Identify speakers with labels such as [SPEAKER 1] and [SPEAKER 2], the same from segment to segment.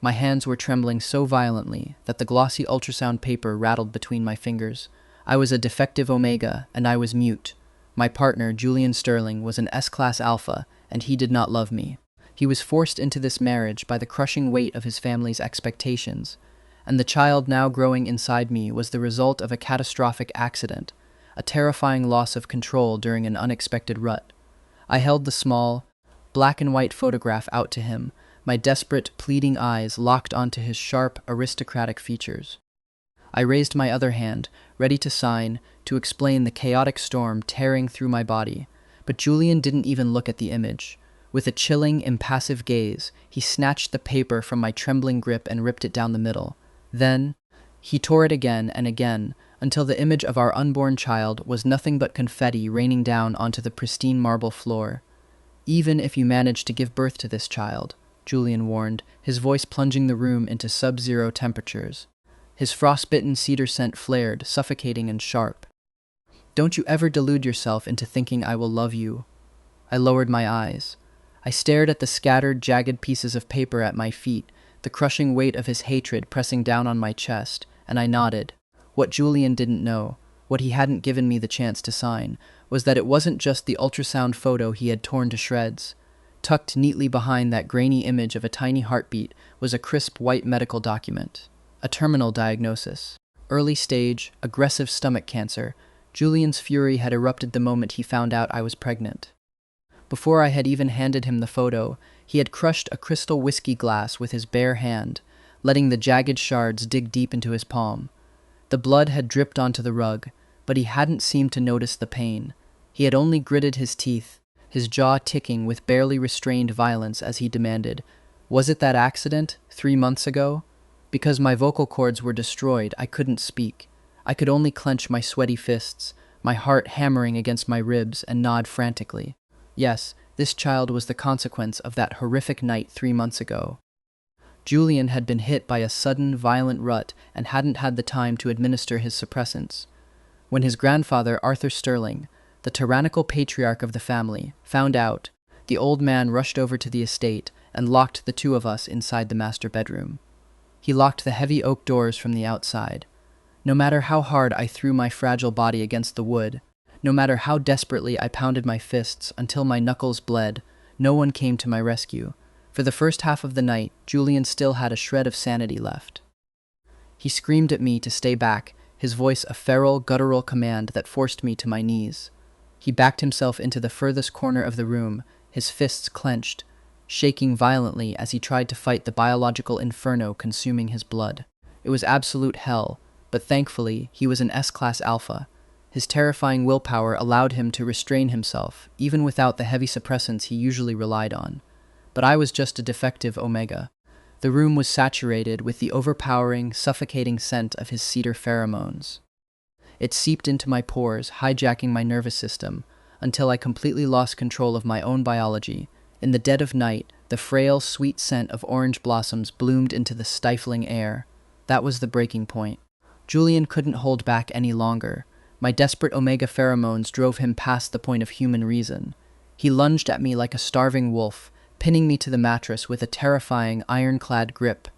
[SPEAKER 1] My hands were trembling so violently that the glossy ultrasound paper rattled between my fingers. I was a defective omega, and I was mute. My partner, Julian Sterling, was an S-class alpha, and he did not love me. He was forced into this marriage by the crushing weight of his family's expectations, and the child now growing inside me was the result of a catastrophic accident, a terrifying loss of control during an unexpected rut. I held the small, black and white photograph out to him, my desperate, pleading eyes locked onto his sharp, aristocratic features. I raised my other hand, ready to sign, to explain the chaotic storm tearing through my body, but Julian didn't even look at the image. With a chilling, impassive gaze, he snatched the paper from my trembling grip and ripped it down the middle. Then, he tore it again and again, until the image of our unborn child was nothing but confetti raining down onto the pristine marble floor. "Even if you manage to give birth to this child," Julian warned, his voice plunging the room into sub-zero temperatures. His frostbitten cedar scent flared, suffocating and sharp. "Don't you ever delude yourself into thinking I will love you." I lowered my eyes. I stared at the scattered, jagged pieces of paper at my feet, the crushing weight of his hatred pressing down on my chest, and I nodded. What Julian didn't know, what he hadn't given me the chance to sign, was that it wasn't just the ultrasound photo he had torn to shreds. Tucked neatly behind that grainy image of a tiny heartbeat was a crisp white medical document. A terminal diagnosis. Early stage, aggressive stomach cancer. Julian's fury had erupted the moment he found out I was pregnant. Before I had even handed him the photo, he had crushed a crystal whiskey glass with his bare hand, letting the jagged shards dig deep into his palm. The blood had dripped onto the rug, but he hadn't seemed to notice the pain. He had only gritted his teeth, his jaw ticking with barely restrained violence as he demanded, "Was it that accident, 3 months ago?" Because my vocal cords were destroyed, I couldn't speak. I could only clench my sweaty fists, my heart hammering against my ribs, and nod frantically. Yes, this child was the consequence of that horrific night 3 months ago. Julian had been hit by a sudden, violent rut and hadn't had the time to administer his suppressants. When his grandfather, Arthur Sterling, the tyrannical patriarch of the family, found out, the old man rushed over to the estate and locked the two of us inside the master bedroom. He locked the heavy oak doors from the outside. No matter how hard I threw my fragile body against the wood, no matter how desperately I pounded my fists until my knuckles bled, no one came to my rescue. For the first half of the night, Julian still had a shred of sanity left. He screamed at me to stay back, his voice a feral, guttural command that forced me to my knees. He backed himself into the furthest corner of the room, his fists clenched, shaking violently as he tried to fight the biological inferno consuming his blood. It was absolute hell, but thankfully, he was an S-class alpha. His terrifying willpower allowed him to restrain himself, even without the heavy suppressants he usually relied on. But I was just a defective omega. The room was saturated with the overpowering, suffocating scent of his cedar pheromones. It seeped into my pores, hijacking my nervous system, until I completely lost control of my own biology. In the dead of night, the frail, sweet scent of orange blossoms bloomed into the stifling air. That was the breaking point. Julian couldn't hold back any longer. My desperate omega pheromones drove him past the point of human reason. He lunged at me like a starving wolf, pinning me to the mattress with a terrifying, ironclad grip.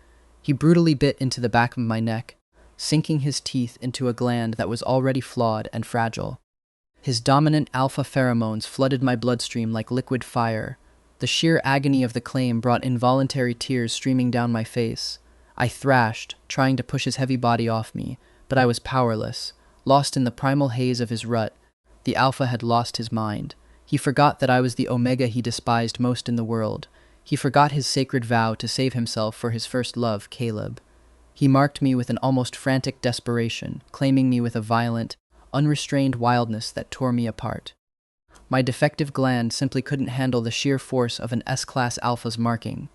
[SPEAKER 1] He brutally bit into the back of my neck, sinking his teeth into a gland that was already flawed and fragile. His dominant alpha pheromones flooded my bloodstream like liquid fire. The sheer agony of the claim brought involuntary tears streaming down my face. I thrashed, trying to push his heavy body off me, but I was powerless. Lost in the primal haze of his rut, the alpha had lost his mind. He forgot that I was the omega he despised most in the world. He forgot his sacred vow to save himself for his first love, Caleb. He marked me with an almost frantic desperation, claiming me with a violent, unrestrained wildness that tore me apart. My defective gland simply couldn't handle the sheer force of an S-class alpha's marking.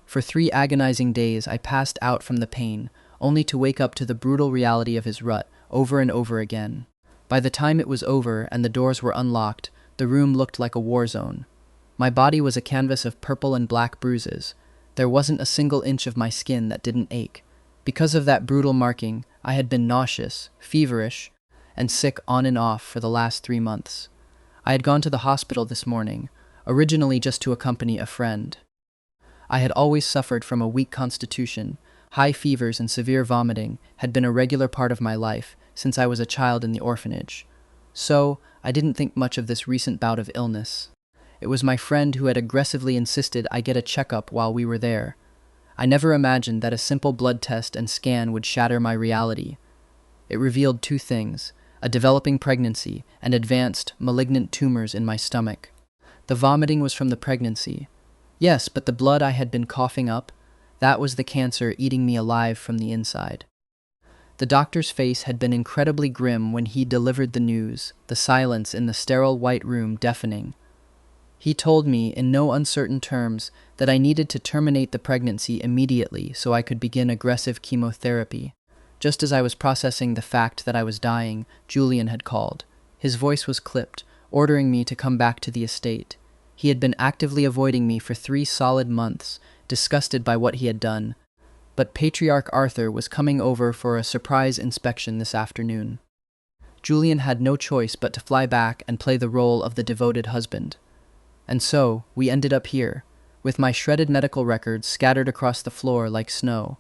[SPEAKER 1] For 3 agonizing days I passed out from the pain, only to wake up to the brutal reality of his rut, over and over again. By the time it was over and the doors were unlocked, the room looked like a war zone. My body was a canvas of purple and black bruises. There wasn't a single inch of my skin that didn't ache. Because of that brutal marking, I had been nauseous, feverish, and sick on and off for the last 3 months. I had gone to the hospital this morning, originally just to accompany a friend. I had always suffered from a weak constitution. High fevers and severe vomiting had been a regular part of my life since I was a child in the orphanage. So, I didn't think much of this recent bout of illness. It was my friend who had aggressively insisted I get a checkup while we were there. I never imagined that a simple blood test and scan would shatter my reality. It revealed two things: a developing pregnancy and advanced, malignant tumors in my stomach. The vomiting was from the pregnancy. Yes, but the blood I had been coughing up, that was the cancer eating me alive from the inside. The doctor's face had been incredibly grim when he delivered the news, the silence in the sterile white room deafening. He told me, in no uncertain terms, that I needed to terminate the pregnancy immediately so I could begin aggressive chemotherapy. Just as I was processing the fact that I was dying, Julian had called. His voice was clipped, ordering me to come back to the estate. He had been actively avoiding me for 3 solid months, disgusted by what he had done. But Patriarch Arthur was coming over for a surprise inspection this afternoon. Julian had no choice but to fly back and play the role of the devoted husband. And so, we ended up here, with my shredded medical records scattered across the floor like snow.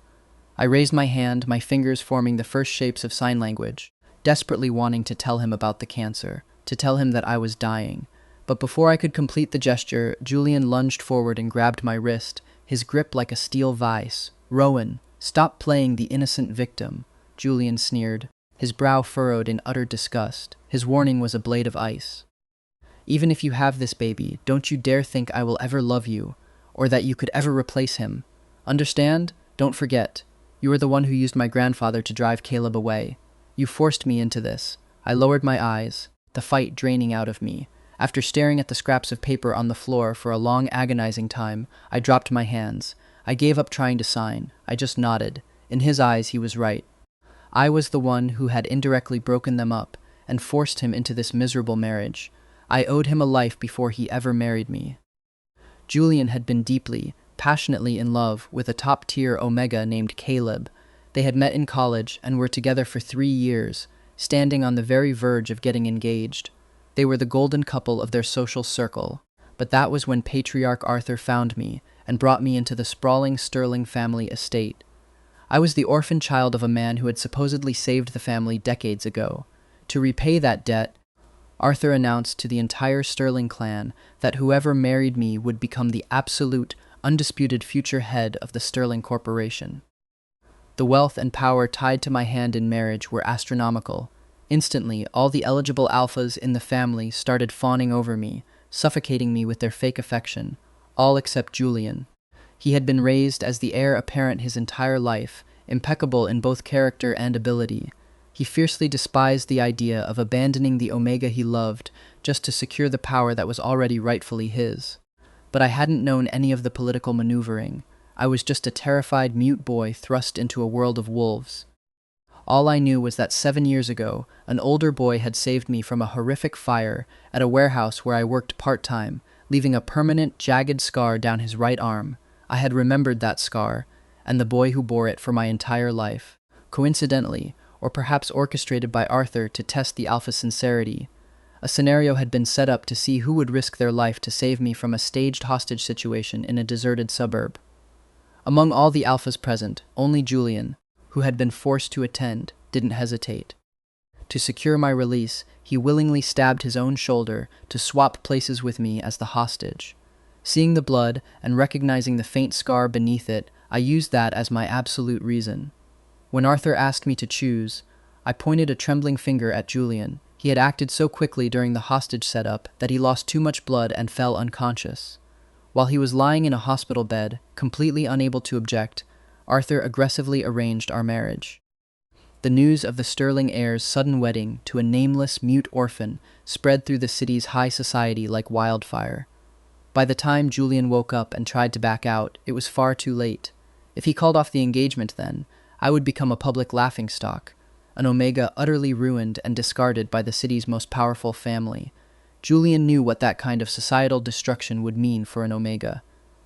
[SPEAKER 1] I raised my hand, my fingers forming the first shapes of sign language, desperately wanting to tell him about the cancer, to tell him that I was dying. But before I could complete the gesture, Julian lunged forward and grabbed my wrist, his grip like a steel vise. "Rowan, stop playing the innocent victim," Julian sneered, his brow furrowed in utter disgust. His warning was a blade of ice. "Even if you have this baby, don't you dare think I will ever love you, or that you could ever replace him. Understand? Don't forget. You are the one who used my grandfather to drive Caleb away. You forced me into this." I lowered my eyes, the fight draining out of me. After staring at the scraps of paper on the floor for a long, agonizing time, I dropped my hands. I gave up trying to sign. I just nodded. In his eyes, he was right. I was the one who had indirectly broken them up and forced him into this miserable marriage. I owed him a life before he ever married me. Julian had been deeply, passionately in love with a top-tier Omega named Caleb. They had met in college and were together for 3 years, standing on the very verge of getting engaged. They were the golden couple of their social circle. But that was when Patriarch Arthur found me and brought me into the sprawling Sterling family estate. I was the orphan child of a man who had supposedly saved the family decades ago. To repay that debt, Arthur announced to the entire Sterling clan that whoever married me would become the absolute, undisputed future head of the Sterling Corporation. The wealth and power tied to my hand in marriage were astronomical. Instantly, all the eligible alphas in the family started fawning over me, suffocating me with their fake affection, all except Julian. He had been raised as the heir apparent his entire life, impeccable in both character and ability. He fiercely despised the idea of abandoning the Omega he loved just to secure the power that was already rightfully his. But I hadn't known any of the political maneuvering. I was just a terrified mute boy thrust into a world of wolves. All I knew was that 7 years ago, an older boy had saved me from a horrific fire at a warehouse where I worked part-time, leaving a permanent, jagged scar down his right arm. I had remembered that scar, and the boy who bore it for my entire life. Coincidentally, or perhaps orchestrated by Arthur to test the Alpha's sincerity, a scenario had been set up to see who would risk their life to save me from a staged hostage situation in a deserted suburb. Among all the Alphas present, only Julian, who had been forced to attend, didn't hesitate. To secure my release, he willingly stabbed his own shoulder to swap places with me as the hostage. Seeing the blood and recognizing the faint scar beneath it, I used that as my absolute reason. When Arthur asked me to choose, I pointed a trembling finger at Julian. He had acted so quickly during the hostage setup that he lost too much blood and fell unconscious. While he was lying in a hospital bed, completely unable to object, Arthur aggressively arranged our marriage. The news of the Sterling heir's sudden wedding to a nameless, mute orphan spread through the city's high society like wildfire. By the time Julian woke up and tried to back out, it was far too late. If he called off the engagement then, I would become a public laughingstock, an Omega utterly ruined and discarded by the city's most powerful family. Julian knew what that kind of societal destruction would mean for an Omega.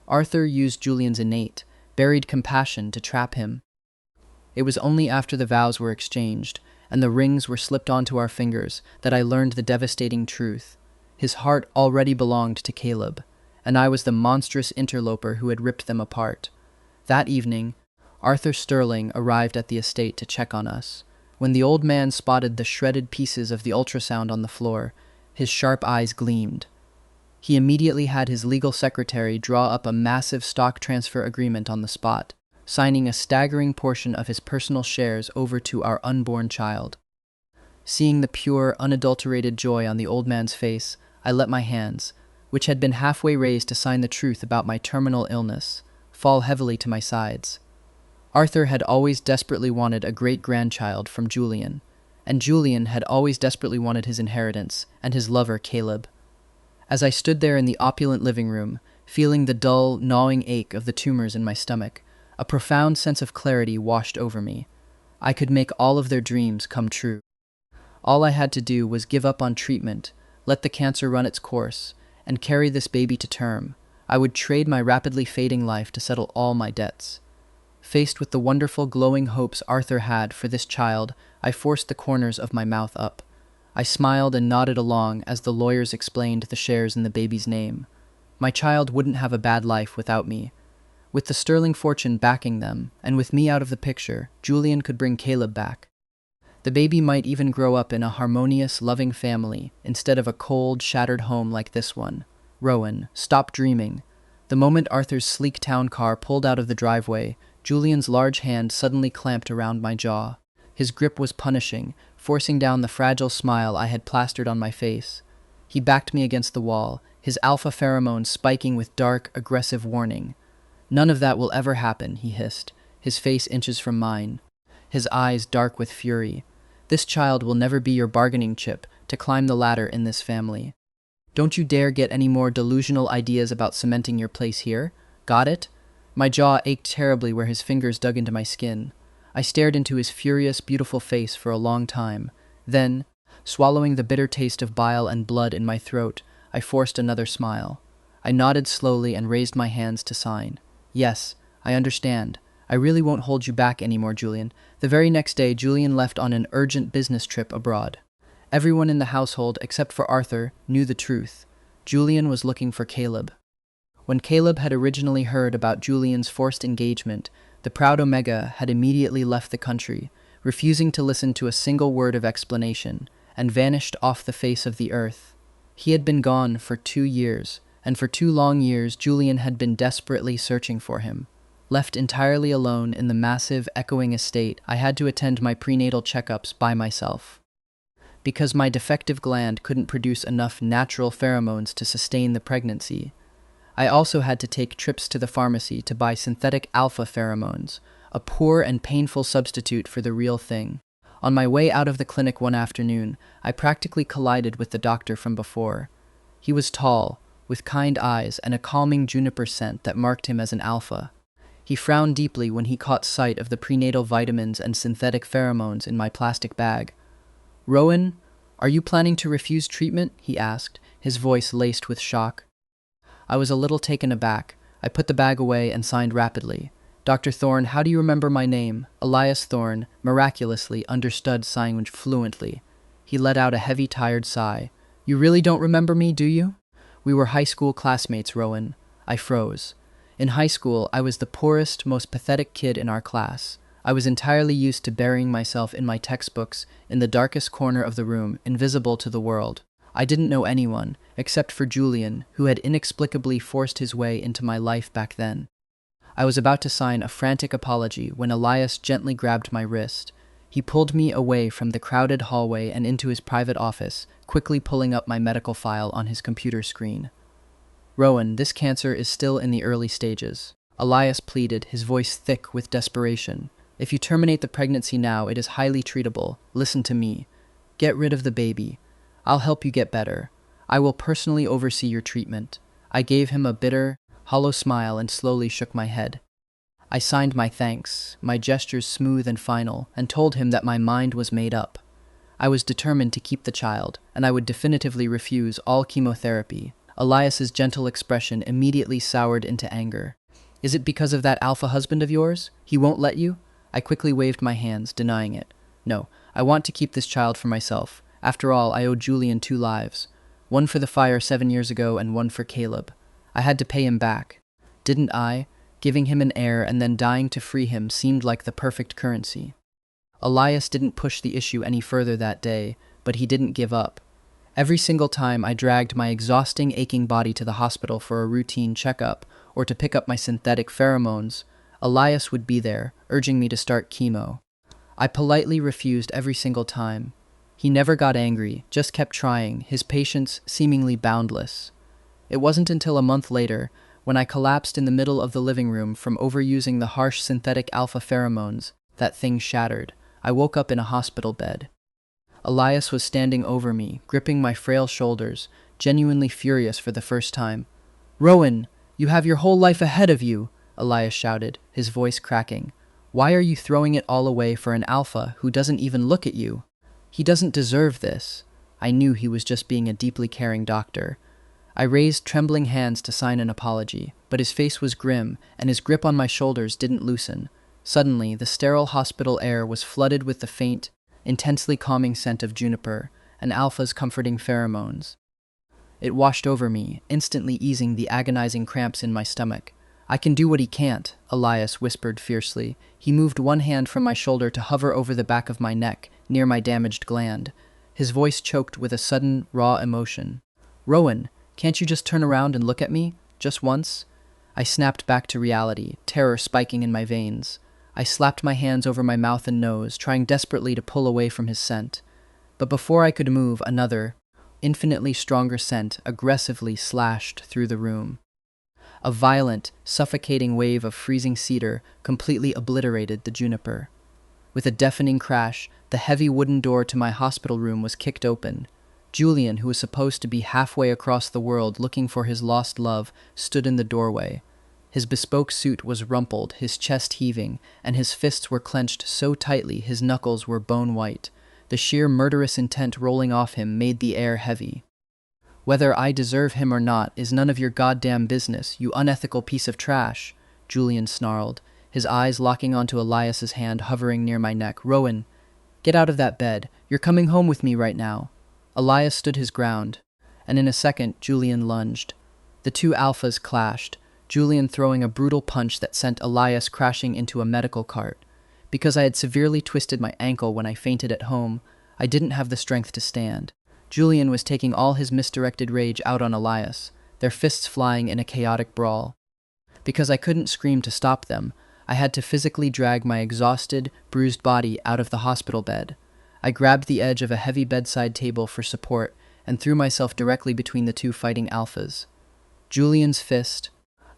[SPEAKER 1] Arthur used Julian's innate, buried compassion to trap him. It was only after the vows were exchanged and the rings were slipped onto our fingers that I learned the devastating truth. His heart already belonged to Caleb, and I was the monstrous interloper who had ripped them apart. That evening, Arthur Sterling arrived at the estate to check on us. When the old man spotted the shredded pieces of the ultrasound on the floor, his sharp eyes gleamed. He immediately had his legal secretary draw up a massive stock transfer agreement on the spot, signing a staggering portion of his personal shares over to our unborn child. Seeing the pure, unadulterated joy on the old man's face, I let my hands, which had been halfway raised to sign the truth about my terminal illness, fall heavily to my sides. Arthur had always desperately wanted a great-grandchild from Julian, and Julian had always desperately wanted his inheritance and his lover Caleb. As I stood there in the opulent living room, feeling the dull, gnawing ache of the tumors in my stomach, a profound sense of clarity washed over me. I could make all of their dreams come true. All I had to do was give up on treatment, let the cancer run its course, and carry this baby to term. I would trade my rapidly fading life to settle all my debts. Faced with the wonderful glowing hopes Arthur had for this child, I forced the corners of my mouth up. I smiled and nodded along as the lawyers explained the shares in the baby's name. My child wouldn't have a bad life without me. With the sterling fortune backing them, and with me out of the picture, Julian could bring Caleb back. The baby might even grow up in a harmonious, loving family, instead of a cold, shattered home like this one. Rowan, stop dreaming. The moment Arthur's sleek town car pulled out of the driveway, Julian's large hand suddenly clamped around my jaw. His grip was punishing, forcing down the fragile smile I had plastered on my face. He backed me against the wall, his alpha pheromones spiking with dark, aggressive warning. "None of that will ever happen," he hissed, his face inches from mine, his eyes dark with fury. "This child will never be your bargaining chip to climb the ladder in this family. Don't you dare get any more delusional ideas about cementing your place here. Got it?" My jaw ached terribly where his fingers dug into my skin. I stared into his furious, beautiful face for a long time. Then, swallowing the bitter taste of bile and blood in my throat, I forced another smile. I nodded slowly and raised my hands to sign. "Yes, I understand. I really won't hold you back anymore, Julian." The very next day, Julian left on an urgent business trip abroad. Everyone in the household, except for Arthur, knew the truth. Julian was looking for Caleb. When Caleb had originally heard about Julian's forced engagement, the proud Omega had immediately left the country, refusing to listen to a single word of explanation, and vanished off the face of the earth. He had been gone for 2 years, and for 2 long years Julian had been desperately searching for him. Left entirely alone in the massive, echoing estate, I had to attend my prenatal checkups by myself. Because my defective gland couldn't produce enough natural pheromones to sustain the pregnancy, I also had to take trips to the pharmacy to buy synthetic alpha pheromones, a poor and painful substitute for the real thing. On my way out of the clinic one afternoon, I practically collided with the doctor from before. He was tall, with kind eyes and a calming juniper scent that marked him as an alpha. He frowned deeply when he caught sight of the prenatal vitamins and synthetic pheromones in my plastic bag. "Rowan, are you planning to refuse treatment?" he asked, his voice laced with shock. I was a little taken aback. I put the bag away and signed rapidly. "Dr. Thorne, how do you remember my name?" Elias Thorne, miraculously, understood sign fluently. He let out a heavy, tired sigh. "You really don't remember me, do you?" "We were high school classmates, Rowan." I froze. In high school, I was the poorest, most pathetic kid in our class. I was entirely used to burying myself in my textbooks, in the darkest corner of the room, invisible to the world. I didn't know anyone, except for Julian, who had inexplicably forced his way into my life back then. I was about to sign a frantic apology when Elias gently grabbed my wrist. He pulled me away from the crowded hallway and into his private office, quickly pulling up my medical file on his computer screen. "Rowan, this cancer is still in the early stages," Elias pleaded, his voice thick with desperation. "If you terminate the pregnancy now, it is highly treatable. Listen to me. Get rid of the baby. I'll help you get better. I will personally oversee your treatment." I gave him a bitter, hollow smile and slowly shook my head. I signed my thanks, my gestures smooth and final, and told him that my mind was made up. I was determined to keep the child, and I would definitively refuse all chemotherapy. Elias's gentle expression immediately soured into anger. "Is it because of that alpha husband of yours? He won't let you?" I quickly waved my hands, denying it. "No, I want to keep this child for myself. After all, I owe Julian 2 lives. One for the fire 7 years ago and one for Caleb. I had to pay him back. Didn't I? Giving him an heir and then dying to free him seemed like the perfect currency. Elias didn't push the issue any further that day, but he didn't give up. Every single time I dragged my exhausting, aching body to the hospital for a routine checkup or to pick up my synthetic pheromones, Elias would be there, urging me to start chemo. I politely refused every single time. He never got angry, just kept trying, his patience seemingly boundless. It wasn't until a month later, when I collapsed in the middle of the living room from overusing the harsh synthetic alpha pheromones, that things shattered. I woke up in a hospital bed. Elias was standing over me, gripping my frail shoulders, genuinely furious for the first time. "Rowan, you have your whole life ahead of you," Elias shouted, his voice cracking. "Why are you throwing it all away for an alpha who doesn't even look at you? He doesn't deserve this." I knew he was just being a deeply caring doctor. I raised trembling hands to sign an apology, but his face was grim, and his grip on my shoulders didn't loosen. Suddenly, the sterile hospital air was flooded with the faint, intensely calming scent of juniper, and alpha's comforting pheromones. It washed over me, instantly easing the agonizing cramps in my stomach. "I can do what he can't," Elias whispered fiercely. He moved one hand from my shoulder to hover over the back of my neck, near my damaged gland. His voice choked with a sudden, raw emotion. "Rowan, can't you just turn around and look at me? Just once?" I snapped back to reality, terror spiking in my veins. I slapped my hands over my mouth and nose, trying desperately to pull away from his scent. But before I could move, another, infinitely stronger scent aggressively slashed through the room. A violent, suffocating wave of freezing cedar completely obliterated the juniper. With a deafening crash, the heavy wooden door to my hospital room was kicked open. Julian, who was supposed to be halfway across the world looking for his lost love, stood in the doorway. His bespoke suit was rumpled, his chest heaving, and his fists were clenched so tightly his knuckles were bone white. The sheer murderous intent rolling off him made the air heavy. "Whether I deserve him or not is none of your goddamn business, you unethical piece of trash," Julian snarled, his eyes locking onto Elias's hand hovering near my neck. "Rowan, get out of that bed. You're coming home with me right now." Elias stood his ground, and in a second Julian lunged. The two alphas clashed, Julian throwing a brutal punch that sent Elias crashing into a medical cart. Because I had severely twisted my ankle when I fainted at home, I didn't have the strength to stand. Julian was taking all his misdirected rage out on Elias, their fists flying in a chaotic brawl. Because I couldn't scream to stop them, I had to physically drag my exhausted, bruised body out of the hospital bed. I grabbed the edge of a heavy bedside table for support and threw myself directly between the two fighting alphas. Julian's fist,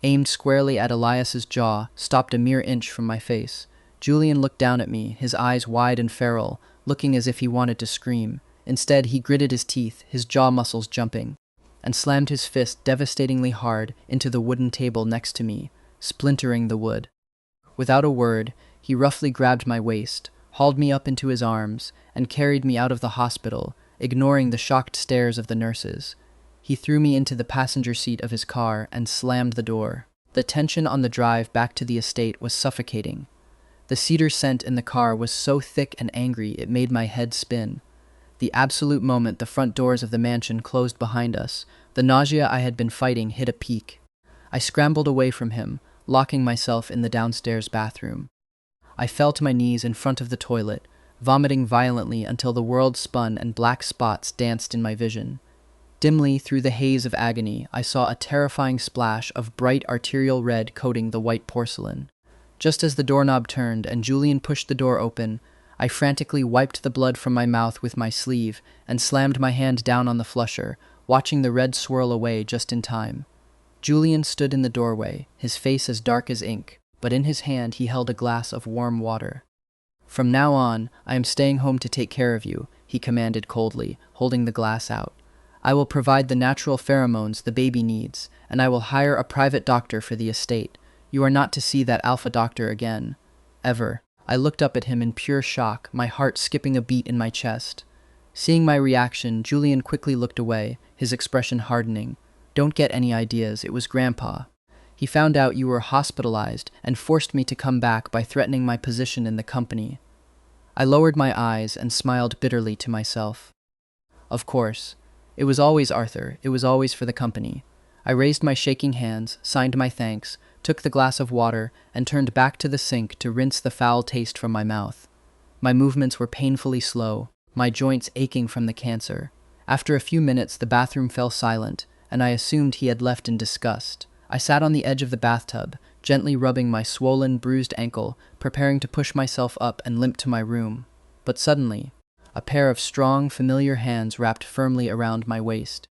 [SPEAKER 1] aimed squarely at Elias's jaw, stopped a mere inch from my face. Julian looked down at me, his eyes wide and feral, looking as if he wanted to scream. Instead, he gritted his teeth, his jaw muscles jumping, and slammed his fist devastatingly hard into the wooden table next to me, splintering the wood. Without a word, he roughly grabbed my waist, hauled me up into his arms, and carried me out of the hospital, ignoring the shocked stares of the nurses. He threw me into the passenger seat of his car and slammed the door. The tension on the drive back to the estate was suffocating. The cedar scent in the car was so thick and angry it made my head spin. The absolute moment the front doors of the mansion closed behind us, the nausea I had been fighting hit a peak. I scrambled away from him, locking myself in the downstairs bathroom. I fell to my knees in front of the toilet, vomiting violently until the world spun and black spots danced in my vision. Dimly, through the haze of agony, I saw a terrifying splash of bright arterial red coating the white porcelain. Just as the doorknob turned and Julian pushed the door open, I frantically wiped the blood from my mouth with my sleeve and slammed my hand down on the flusher, watching the red swirl away just in time. Julian stood in the doorway, his face as dark as ink, but in his hand he held a glass of warm water. "From now on, I am staying home to take care of you," he commanded coldly, holding the glass out. "I will provide the natural pheromones the baby needs, and I will hire a private doctor for the estate. You are not to see that alpha doctor again. Ever." I looked up at him in pure shock, my heart skipping a beat in my chest. Seeing my reaction, Julian quickly looked away, his expression hardening. "Don't get any ideas, it was Grandpa. He found out you were hospitalized and forced me to come back by threatening my position in the company." I lowered my eyes and smiled bitterly to myself. Of course. It was always Arthur, it was always for the company. I raised my shaking hands, signed my thanks, took the glass of water, and turned back to the sink to rinse the foul taste from my mouth. My movements were painfully slow, my joints aching from the cancer. After a few minutes, the bathroom fell silent, and I assumed he had left in disgust. I sat on the edge of the bathtub, gently rubbing my swollen, bruised ankle, preparing to push myself up and limp to my room. But suddenly, a pair of strong, familiar hands wrapped firmly around my waist.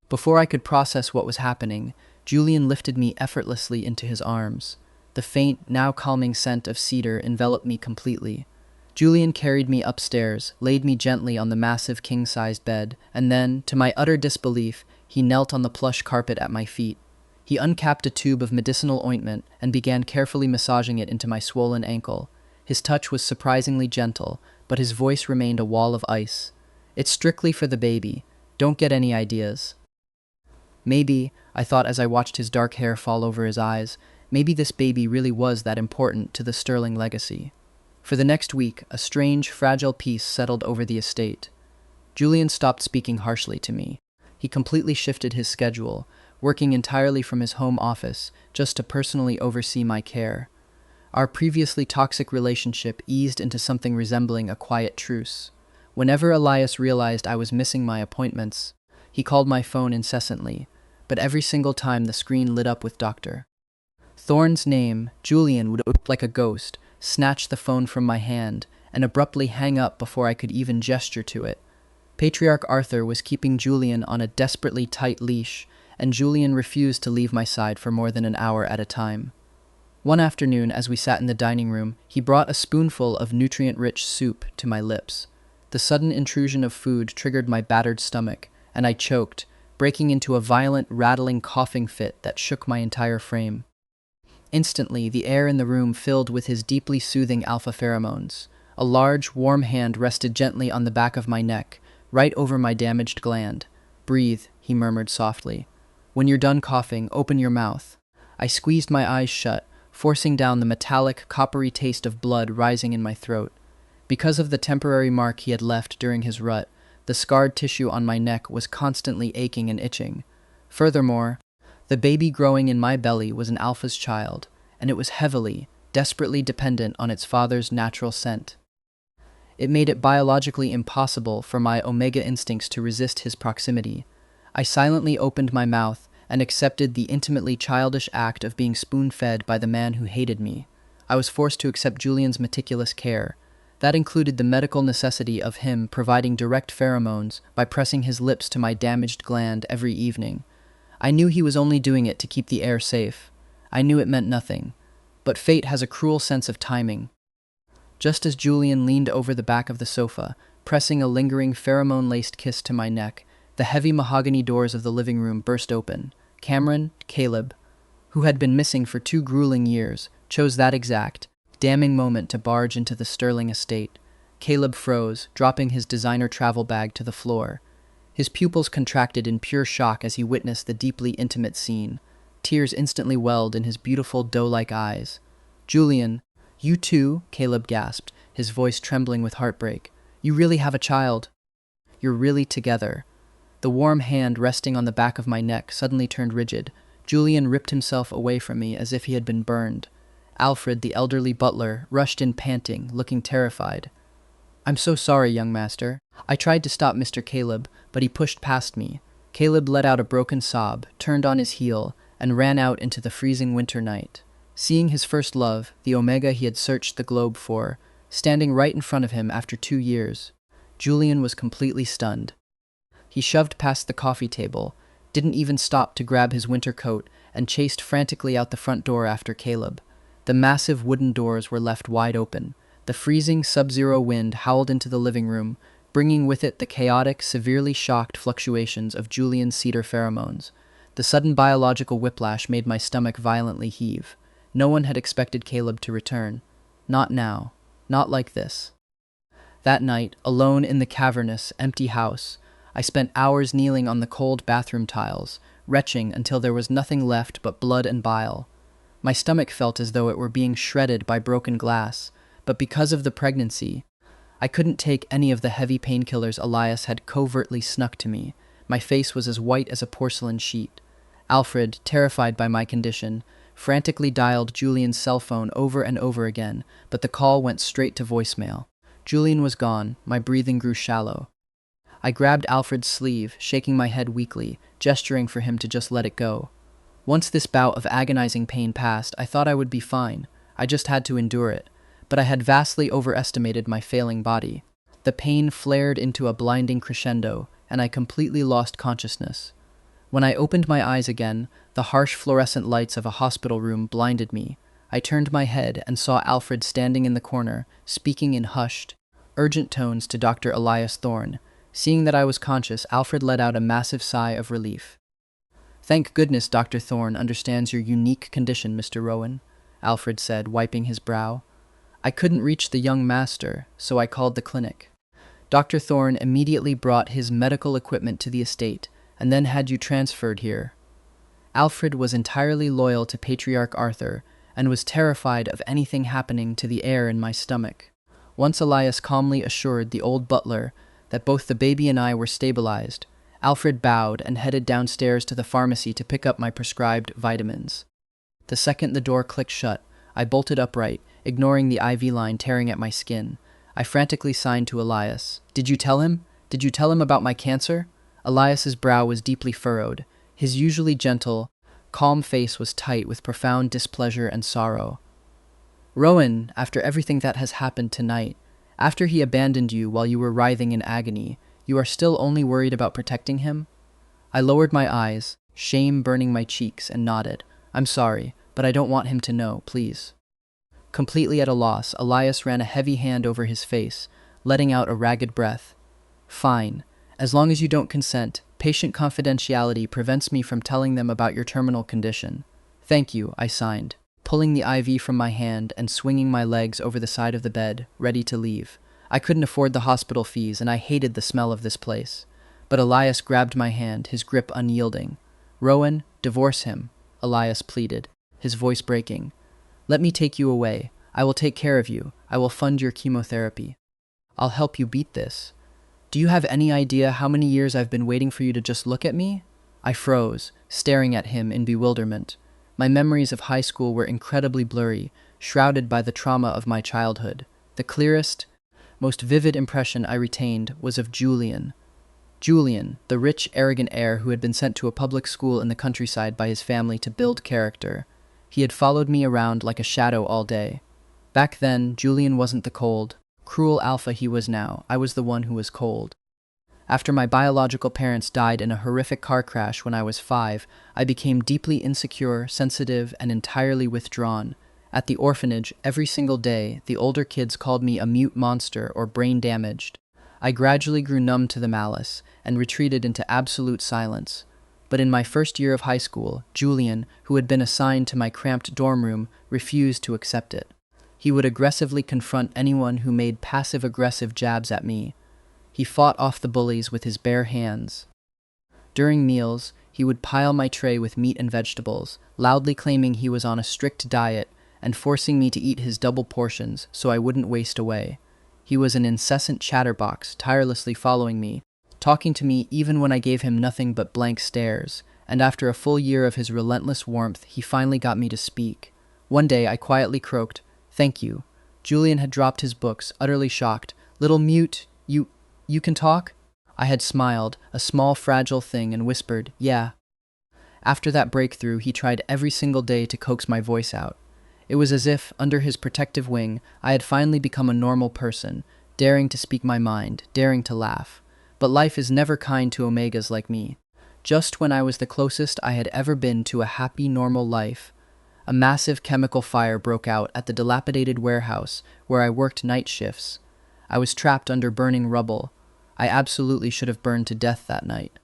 [SPEAKER 1] Before I could process what was happening, Julian lifted me effortlessly into his arms. The faint, now calming scent of cedar enveloped me completely. Julian carried me upstairs, laid me gently on the massive king-sized bed, and then, to my utter disbelief, he knelt on the plush carpet at my feet. He uncapped a tube of medicinal ointment and began carefully massaging it into my swollen ankle. His touch was surprisingly gentle, but his voice remained a wall of ice. "It's strictly for the baby. Don't get any ideas." Maybe, I thought as I watched his dark hair fall over his eyes, maybe this baby really was that important to the Sterling legacy. For the next week, a strange, fragile peace settled over the estate. Julian stopped speaking harshly to me. He completely shifted his schedule, working entirely from his home office, just to personally oversee my care. Our previously toxic relationship eased into something resembling a quiet truce. Whenever Elias realized I was missing my appointments, he called my phone incessantly, but every single time the screen lit up with Dr. Thorne's name, Julian would look like a ghost, snatch the phone from my hand, and abruptly hang up before I could even gesture to it. Patriarch Arthur was keeping Julian on a desperately tight leash, and Julian refused to leave my side for more than an hour at a time. One afternoon, as we sat in the dining room, he brought a spoonful of nutrient-rich soup to my lips. The sudden intrusion of food triggered my battered stomach, and I choked, breaking into a violent, rattling coughing fit that shook my entire frame. Instantly, the air in the room filled with his deeply soothing alpha pheromones. A large, warm hand rested gently on the back of my neck, right over my damaged gland. "Breathe," he murmured softly. "When you're done coughing, open your mouth." I squeezed my eyes shut, forcing down the metallic, coppery taste of blood rising in my throat. Because of the temporary mark he had left during his rut, the scarred tissue on my neck was constantly aching and itching. Furthermore, the baby growing in my belly was an alpha's child, and it was heavily, desperately dependent on its father's natural scent. It made it biologically impossible for my omega instincts to resist his proximity. I silently opened my mouth and accepted the intimately childish act of being spoon-fed by the man who hated me. I was forced to accept Julian's meticulous care. That included the medical necessity of him providing direct pheromones by pressing his lips to my damaged gland every evening. I knew he was only doing it to keep the air safe. I knew it meant nothing. But fate has a cruel sense of timing. Just as Julian leaned over the back of the sofa, pressing a lingering pheromone-laced kiss to my neck, the heavy mahogany doors of the living room burst open. Cameron, Caleb, who had been missing for 2 grueling years, chose that exact, damning moment to barge into the Sterling estate. Caleb froze, dropping his designer travel bag to the floor. His pupils contracted in pure shock as he witnessed the deeply intimate scene. Tears instantly welled in his beautiful doe-like eyes. "Julian, you too?" Caleb gasped, his voice trembling with heartbreak. "You really have a child. You're really together." The warm hand resting on the back of my neck suddenly turned rigid. Julian ripped himself away from me as if he had been burned. Alfred, the elderly butler, rushed in panting, looking terrified. "I'm so sorry, young master." I tried to stop Mr. Caleb, but he pushed past me. Caleb let out a broken sob, turned on his heel, and ran out into the freezing winter night. Seeing his first love, the omega he had searched the globe for, standing right in front of him after 2 years, Julian was completely stunned. He shoved past the coffee table, didn't even stop to grab his winter coat, and chased frantically out the front door after Caleb. The massive wooden doors were left wide open. The freezing sub-zero wind howled into the living room, bringing with it the chaotic, severely shocked fluctuations of Julian's cedar pheromones. The sudden biological whiplash made my stomach violently heave. No one had expected Caleb to return. Not now. Not like this. That night, alone in the cavernous, empty house, I spent hours kneeling on the cold bathroom tiles, retching until there was nothing left but blood and bile. My stomach felt as though it were being shredded by broken glass, but because of the pregnancy, I couldn't take any of the heavy painkillers Elias had covertly snuck to me. My face was as white as a porcelain sheet. Alfred, terrified by my condition, frantically dialed Julian's cell phone over and over again, but the call went straight to voicemail. Julian was gone. My breathing grew shallow. I grabbed Alfred's sleeve, shaking my head weakly, gesturing for him to just let it go. Once this bout of agonizing pain passed, I thought I would be fine. I just had to endure it. But I had vastly overestimated my failing body. The pain flared into a blinding crescendo, and I completely lost consciousness. When I opened my eyes again, the harsh fluorescent lights of a hospital room blinded me. I turned my head and saw Alfred standing in the corner, speaking in hushed, urgent tones to Dr. Elias Thorne. Seeing that I was conscious, Alfred let out a massive sigh of relief. "Thank goodness Dr. Thorne understands your unique condition, Mr. Rowan," Alfred said, wiping his brow. "I couldn't reach the young master, so I called the clinic. Dr. Thorne immediately brought his medical equipment to the estate, and then had you transferred here." Alfred was entirely loyal to Patriarch Arthur, and was terrified of anything happening to the heir in my stomach. Once Elias calmly assured the old butler that both the baby and I were stabilized, Alfred bowed and headed downstairs to the pharmacy to pick up my prescribed vitamins. The second the door clicked shut, I bolted upright, ignoring the IV line tearing at my skin. I frantically signed to Elias. "Did you tell him? Did you tell him about my cancer?" Elias's brow was deeply furrowed. His usually gentle, calm face was tight with profound displeasure and sorrow. "Rowan, after everything that has happened tonight, after he abandoned you while you were writhing in agony, you are still only worried about protecting him?" I lowered my eyes, shame burning my cheeks, and nodded. "I'm sorry, but I don't want him to know, please." Completely at a loss, Elias ran a heavy hand over his face, letting out a ragged breath. "Fine. As long as you don't consent, patient confidentiality prevents me from telling them about your terminal condition." "Thank you," I signed, pulling the IV from my hand and swinging my legs over the side of the bed, ready to leave. I couldn't afford the hospital fees, and I hated the smell of this place. But Elias grabbed my hand, his grip unyielding. "Rowan, divorce him," Elias pleaded, his voice breaking. "Let me take you away. I will take care of you. I will fund your chemotherapy. I'll help you beat this. Do you have any idea how many years I've been waiting for you to just look at me?" I froze, staring at him in bewilderment. My memories of high school were incredibly blurry, shrouded by the trauma of my childhood. The clearest, most vivid impression I retained was of Julian. Julian, the rich, arrogant heir who had been sent to a public school in the countryside by his family to build character. He had followed me around like a shadow all day. Back then, Julian wasn't the cold, cruel alpha he was now. I was the one who was cold. After my biological parents died in a horrific car crash when I was 5, I became deeply insecure, sensitive, and entirely withdrawn. At the orphanage, every single day, the older kids called me a mute monster or brain damaged. I gradually grew numb to the malice and retreated into absolute silence. But in my first year of high school, Julian, who had been assigned to my cramped dorm room, refused to accept it. He would aggressively confront anyone who made passive-aggressive jabs at me. He fought off the bullies with his bare hands. During meals, he would pile my tray with meat and vegetables, loudly claiming he was on a strict diet and forcing me to eat his double portions so I wouldn't waste away. He was an incessant chatterbox, tirelessly following me, talking to me even when I gave him nothing but blank stares, and after a full year of his relentless warmth, he finally got me to speak. One day I quietly croaked, "Thank you." Julian had dropped his books, utterly shocked. "Little mute, you can talk?" I had smiled, a small fragile thing, and whispered, "Yeah." After that breakthrough, he tried every single day to coax my voice out. It was as if, under his protective wing, I had finally become a normal person, daring to speak my mind, daring to laugh. But life is never kind to omegas like me. Just when I was the closest I had ever been to a happy, normal life, a massive chemical fire broke out at the dilapidated warehouse where I worked night shifts. I was trapped under burning rubble. I absolutely should have burned to death that night.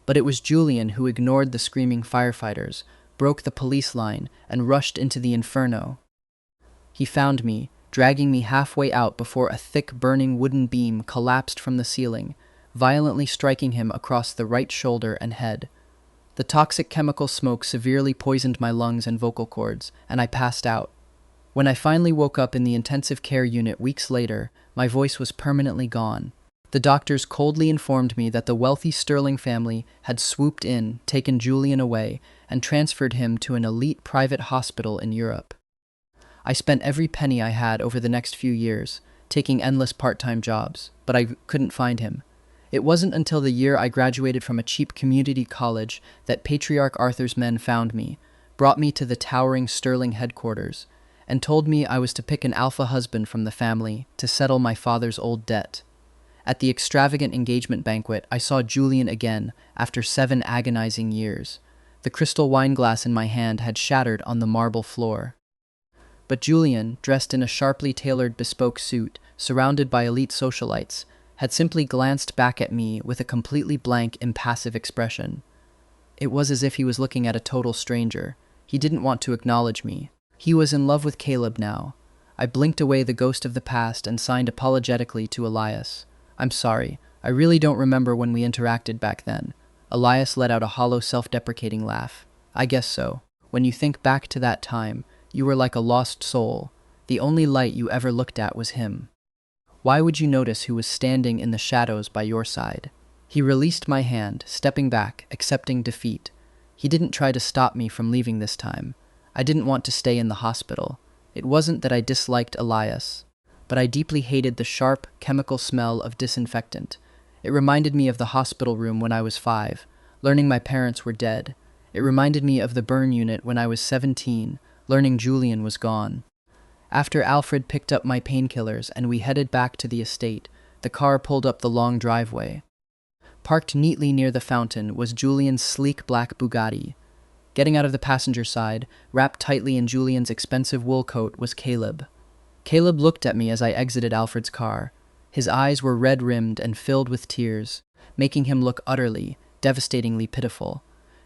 [SPEAKER 1] But it was Julian who ignored the screaming firefighters, broke the police line, and rushed into the inferno. He found me, dragging me halfway out before a thick burning wooden beam collapsed from the ceiling, violently striking him across the right shoulder and head. The toxic chemical smoke severely poisoned my lungs and vocal cords, and I passed out. When I finally woke up in the intensive care unit weeks later, my voice was permanently gone. The doctors coldly informed me that the wealthy Sterling family had swooped in, taken Julian away, and transferred him to an elite private hospital in Europe. I spent every penny I had over the next few years, taking endless part-time jobs, but I couldn't find him. It wasn't until the year I graduated from a cheap community college that Patriarch Arthur's men found me, brought me to the towering Sterling headquarters, and told me I was to pick an alpha husband from the family to settle my father's old debt. At the extravagant engagement banquet, I saw Julian again after 7 agonizing years. The crystal wine glass in my hand had shattered on the marble floor. But Julian, dressed in a sharply tailored bespoke suit, surrounded by elite socialites, had simply glanced back at me with a completely blank, impassive expression. It was as if he was looking at a total stranger. He didn't want to acknowledge me. He was in love with Caleb now. I blinked away the ghost of the past and signed apologetically to Elias. "I'm sorry. I really don't remember when we interacted back then." Elias let out a hollow, self-deprecating laugh. "I guess so. When you think back to that time, you were like a lost soul. The only light you ever looked at was him. Why would you notice who was standing in the shadows by your side?" He released my hand, stepping back, accepting defeat. He didn't try to stop me from leaving this time. I didn't want to stay in the hospital. It wasn't that I disliked Elias, but I deeply hated the sharp, chemical smell of disinfectant. It reminded me of the hospital room when I was 5, learning my parents were dead. It reminded me of the burn unit when I was 17, learning Julian was gone. After Alfred picked up my painkillers and we headed back to the estate, the car pulled up the long driveway. Parked neatly near the fountain was Julian's sleek black Bugatti. Getting out of the passenger side, wrapped tightly in Julian's expensive wool coat, was Caleb. Caleb looked at me as I exited Alfred's car. His eyes were red-rimmed and filled with tears, making him look utterly, devastatingly pitiful.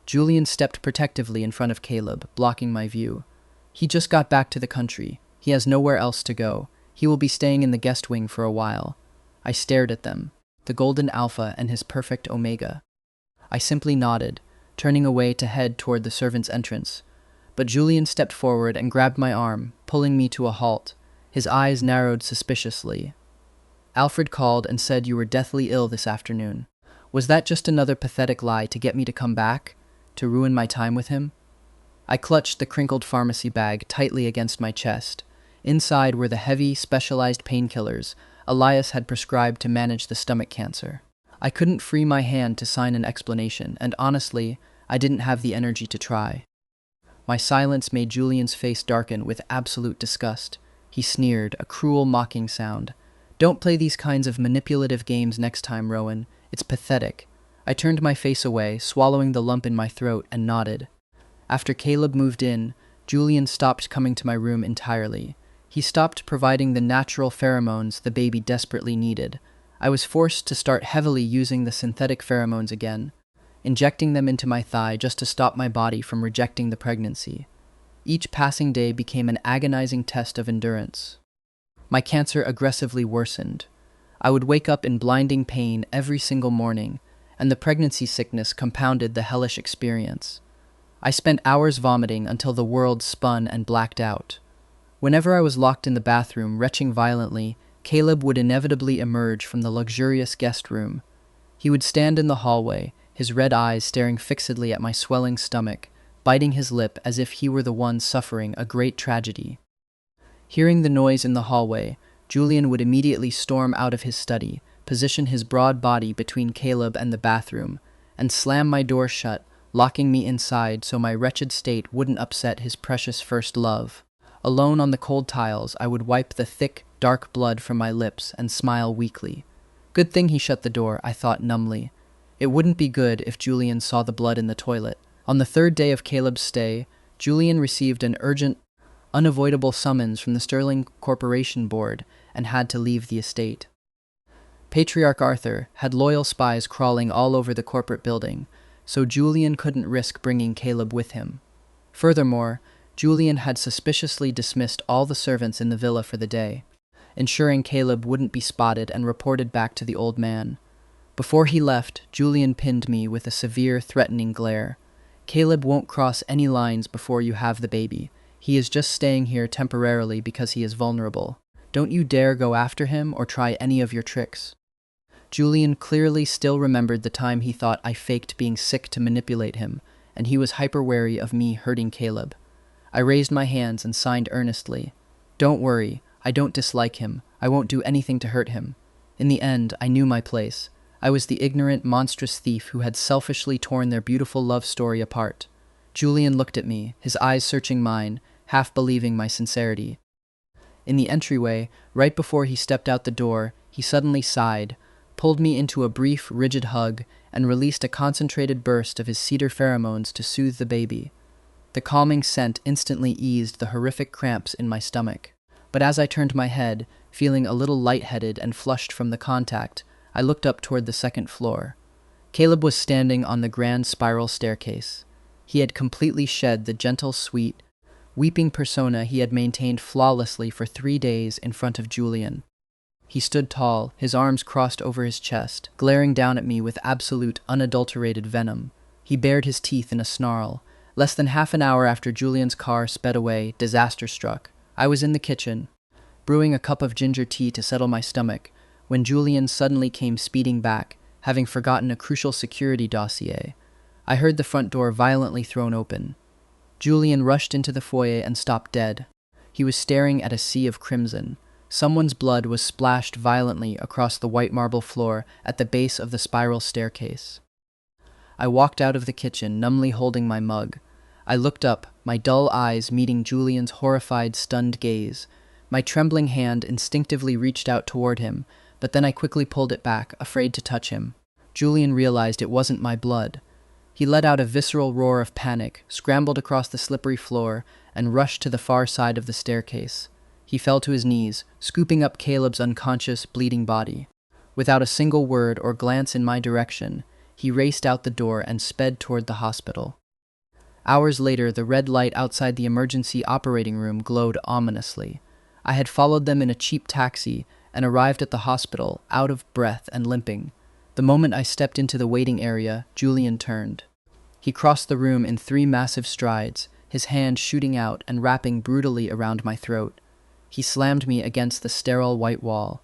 [SPEAKER 1] Julian stepped protectively in front of Caleb, blocking my view. "He just got back to the country. He has nowhere else to go. He will be staying in the guest wing for a while." I stared at them, the golden alpha and his perfect omega. I simply nodded, turning away to head toward the servants' entrance. But Julian stepped forward and grabbed my arm, pulling me to a halt. His eyes narrowed suspiciously. "Alfred called and said you were deathly ill this afternoon. Was that just another pathetic lie to get me to come back? To ruin my time with him?" I clutched the crinkled pharmacy bag tightly against my chest. Inside were the heavy, specialized painkillers Elias had prescribed to manage the stomach cancer. I couldn't free my hand to sign an explanation, and honestly, I didn't have the energy to try. My silence made Julian's face darken with absolute disgust. He sneered, a cruel, mocking sound. "Don't play these kinds of manipulative games next time, Rowan. It's pathetic." I turned my face away, swallowing the lump in my throat, and nodded. After Caleb moved in, Julian stopped coming to my room entirely. He stopped providing the natural pheromones the baby desperately needed. I was forced to start heavily using the synthetic pheromones again, injecting them into my thigh just to stop my body from rejecting the pregnancy. Each passing day became an agonizing test of endurance. My cancer aggressively worsened. I would wake up in blinding pain every single morning, and the pregnancy sickness compounded the hellish experience. I spent hours vomiting until the world spun and blacked out. Whenever I was locked in the bathroom, retching violently, Caleb would inevitably emerge from the luxurious guest room. He would stand in the hallway, his red eyes staring fixedly at my swelling stomach, biting his lip as if he were the one suffering a great tragedy. Hearing the noise in the hallway, Julian would immediately storm out of his study, position his broad body between Caleb and the bathroom, and slam my door shut, locking me inside so my wretched state wouldn't upset his precious first love. Alone on the cold tiles, I would wipe the thick, dark blood from my lips and smile weakly. Good thing he shut the door, I thought numbly. It wouldn't be good if Julian saw the blood in the toilet. On the 3rd day of Caleb's stay, Julian received an urgent, unavoidable summons from the Sterling Corporation Board and had to leave the estate. Patriarch Arthur had loyal spies crawling all over the corporate building, so Julian couldn't risk bringing Caleb with him. Furthermore, Julian had suspiciously dismissed all the servants in the villa for the day, ensuring Caleb wouldn't be spotted and reported back to the old man. Before he left, Julian pinned me with a severe, threatening glare. "Caleb won't cross any lines before you have the baby. He is just staying here temporarily because he is vulnerable. Don't you dare go after him or try any of your tricks." Julian clearly still remembered the time he thought I faked being sick to manipulate him, and he was hyper-wary of me hurting Caleb. I raised my hands and signed earnestly. "Don't worry, I don't dislike him. I won't do anything to hurt him." In the end, I knew my place. I was the ignorant, monstrous thief who had selfishly torn their beautiful love story apart. Julian looked at me, his eyes searching mine, half believing my sincerity. In the entryway, right before he stepped out the door, he suddenly sighed, pulled me into a brief, rigid hug, and released a concentrated burst of his cedar pheromones to soothe the baby. The calming scent instantly eased the horrific cramps in my stomach. But as I turned my head, feeling a little lightheaded and flushed from the contact, I looked up toward the second floor. Caleb was standing on the grand spiral staircase. He had completely shed the gentle, sweet, weeping persona he had maintained flawlessly for 3 days in front of Julian. He stood tall, his arms crossed over his chest, glaring down at me with absolute, unadulterated venom. He bared his teeth in a snarl. Less than half an hour after Julian's car sped away, disaster struck. I was in the kitchen, brewing a cup of ginger tea to settle my stomach, when Julian suddenly came speeding back, having forgotten a crucial security dossier. I heard the front door violently thrown open. Julian rushed into the foyer and stopped dead. He was staring at a sea of crimson. Someone's blood was splashed violently across the white marble floor at the base of the spiral staircase. I walked out of the kitchen, numbly holding my mug. I looked up, my dull eyes meeting Julian's horrified, stunned gaze. My trembling hand instinctively reached out toward him, but then I quickly pulled it back, afraid to touch him. Julian realized it wasn't my blood. He let out a visceral roar of panic, scrambled across the slippery floor, and rushed to the far side of the staircase. He fell to his knees, scooping up Caleb's unconscious, bleeding body. Without a single word or glance in my direction, he raced out the door and sped toward the hospital. Hours later, the red light outside the emergency operating room glowed ominously. I had followed them in a cheap taxi and arrived at the hospital, out of breath and limping. The moment I stepped into the waiting area, Julian turned. He crossed the room in 3 massive strides, his hand shooting out and wrapping brutally around my throat. He slammed me against the sterile white wall.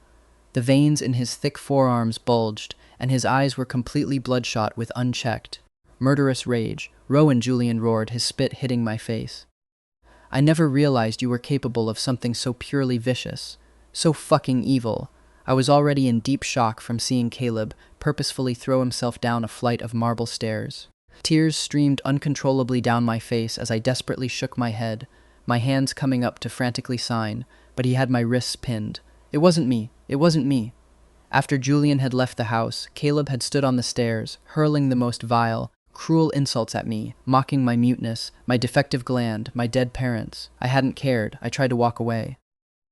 [SPEAKER 1] The veins in his thick forearms bulged, and his eyes were completely bloodshot with unchecked, murderous rage. "Rowan," Julian roared, his spit hitting my face. "I never realized you were capable of something so purely vicious, so fucking evil." I was already in deep shock from seeing Caleb purposefully throw himself down a flight of marble stairs. Tears streamed uncontrollably down my face as I desperately shook my head, my hands coming up to frantically sign, but he had my wrists pinned. "It wasn't me. It wasn't me." After Julian had left the house, Caleb had stood on the stairs, hurling the most vile, cruel insults at me, mocking my muteness, my defective gland, my dead parents. I hadn't cared. I tried to walk away.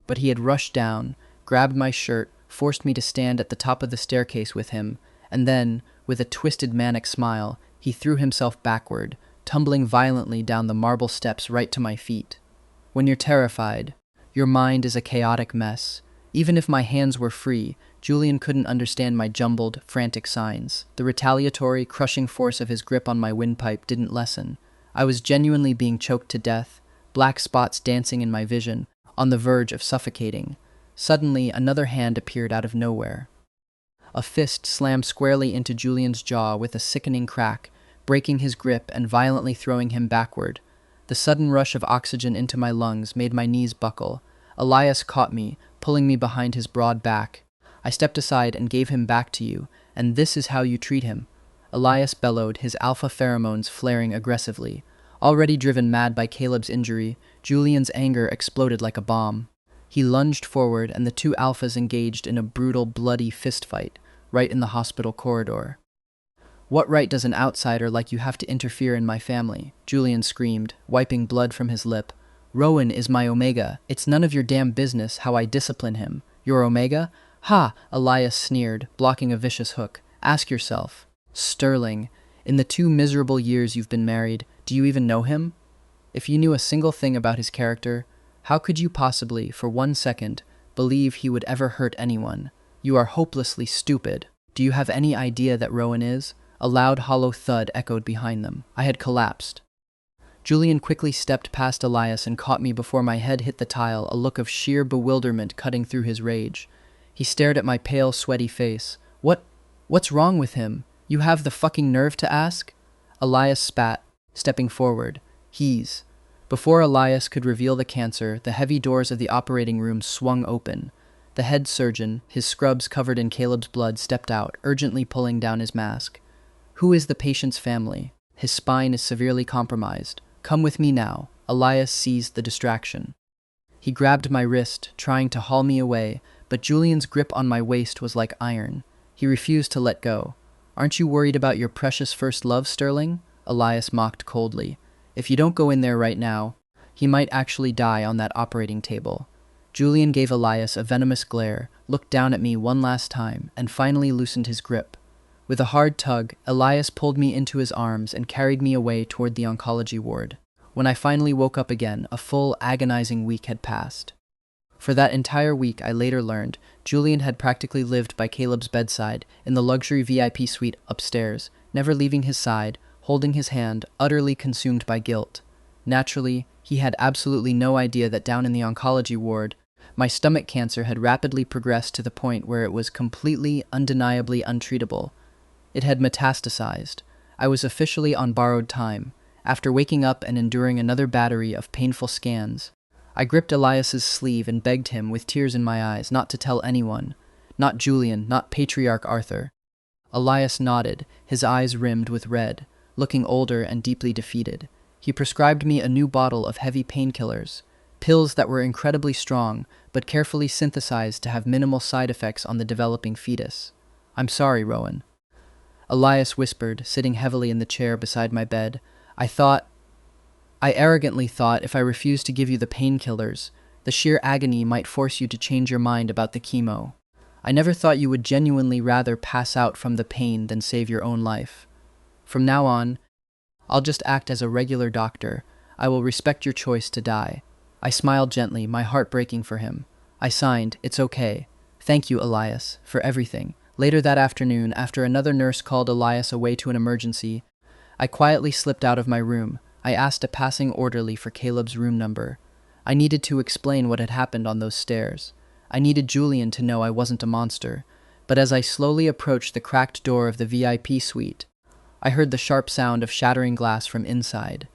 [SPEAKER 1] But he had rushed down, grabbed my shirt, forced me to stand at the top of the staircase with him, and then, with a twisted manic smile, he threw himself backward, tumbling violently down the marble steps right to my feet. When you're terrified, your mind is a chaotic mess. Even if my hands were free, Julian couldn't understand my jumbled, frantic signs. The retaliatory, crushing force of his grip on my windpipe didn't lessen. I was genuinely being choked to death, black spots dancing in my vision, on the verge of suffocating. Suddenly, another hand appeared out of nowhere. A fist slammed squarely into Julian's jaw with a sickening crack, breaking his grip and violently throwing him backward. The sudden rush of oxygen into my lungs made my knees buckle. Elias caught me, pulling me behind his broad back. "I stepped aside and gave him back to you, and this is how you treat him." Elias bellowed, his alpha pheromones flaring aggressively. Already driven mad by Caleb's injury, Julian's anger exploded like a bomb. He lunged forward, and the 2 alphas engaged in a brutal, bloody fistfight, right in the hospital corridor. "What right does an outsider like you have to interfere in my family?" Julian screamed, wiping blood from his lip. "Rowan is my Omega. It's none of your damn business how I discipline him. Your Omega? Ha!" Elias sneered, blocking a vicious hook. "Ask yourself. Sterling, in the 2 miserable years you've been married, do you even know him? If you knew a single thing about his character, how could you possibly, for 1 second, believe he would ever hurt anyone? You are hopelessly stupid. Do you have any idea that Rowan is?" A loud, hollow thud echoed behind them. I had collapsed. Julian quickly stepped past Elias and caught me before my head hit the tile, a look of sheer bewilderment cutting through his rage. He stared at my pale, sweaty face, What? What's wrong with him? You have the fucking nerve to ask? Elias spat, stepping forward. Before Elias could reveal the cancer, the heavy doors of the operating room swung open. The head surgeon, his scrubs covered in Caleb's blood, stepped out, urgently pulling down his mask. Who is the patient's family? His spine is severely compromised. Come with me now. Elias seized the distraction. He grabbed my wrist, trying to haul me away, but Julian's grip on my waist was like iron. He refused to let go. Aren't you worried about your precious first love, Sterling? Elias mocked coldly. If you don't go in there right now, he might actually die on that operating table. Julian gave Elias a venomous glare, looked down at me one last time, and finally loosened his grip. With a hard tug, Elias pulled me into his arms and carried me away toward the oncology ward. When I finally woke up again, a full, agonizing week had passed. For that entire week, I later learned, Julian had practically lived by Caleb's bedside in the luxury VIP suite upstairs, never leaving his side, holding his hand, utterly consumed by guilt. Naturally, he had absolutely no idea that down in the oncology ward, my stomach cancer had rapidly progressed to the point where it was completely, undeniably untreatable. It had metastasized. I was officially on borrowed time. After waking up and enduring another battery of painful scans, I gripped Elias's sleeve and begged him, with tears in my eyes, not to tell anyone. Not Julian, not Patriarch Arthur. Elias nodded, his eyes rimmed with red, looking older and deeply defeated. He prescribed me a new bottle of heavy painkillers, pills that were incredibly strong, but carefully synthesized to have minimal side effects on the developing fetus. I'm sorry, Rowan. Elias whispered, sitting heavily in the chair beside my bed. I arrogantly thought if I refused to give you the painkillers, the sheer agony might force you to change your mind about the chemo. I never thought you would genuinely rather pass out from the pain than save your own life. From now on, I'll just act as a regular doctor. I will respect your choice to die. I smiled gently, my heart breaking for him. I signed, it's okay. Thank you, Elias, for everything. Later that afternoon, after another nurse called Elias away to an emergency, I quietly slipped out of my room. I asked a passing orderly for Caleb's room number. I needed to explain what had happened on those stairs. I needed Julian to know I wasn't a monster. But as I slowly approached the cracked door of the VIP suite, I heard the sharp sound of shattering glass from inside.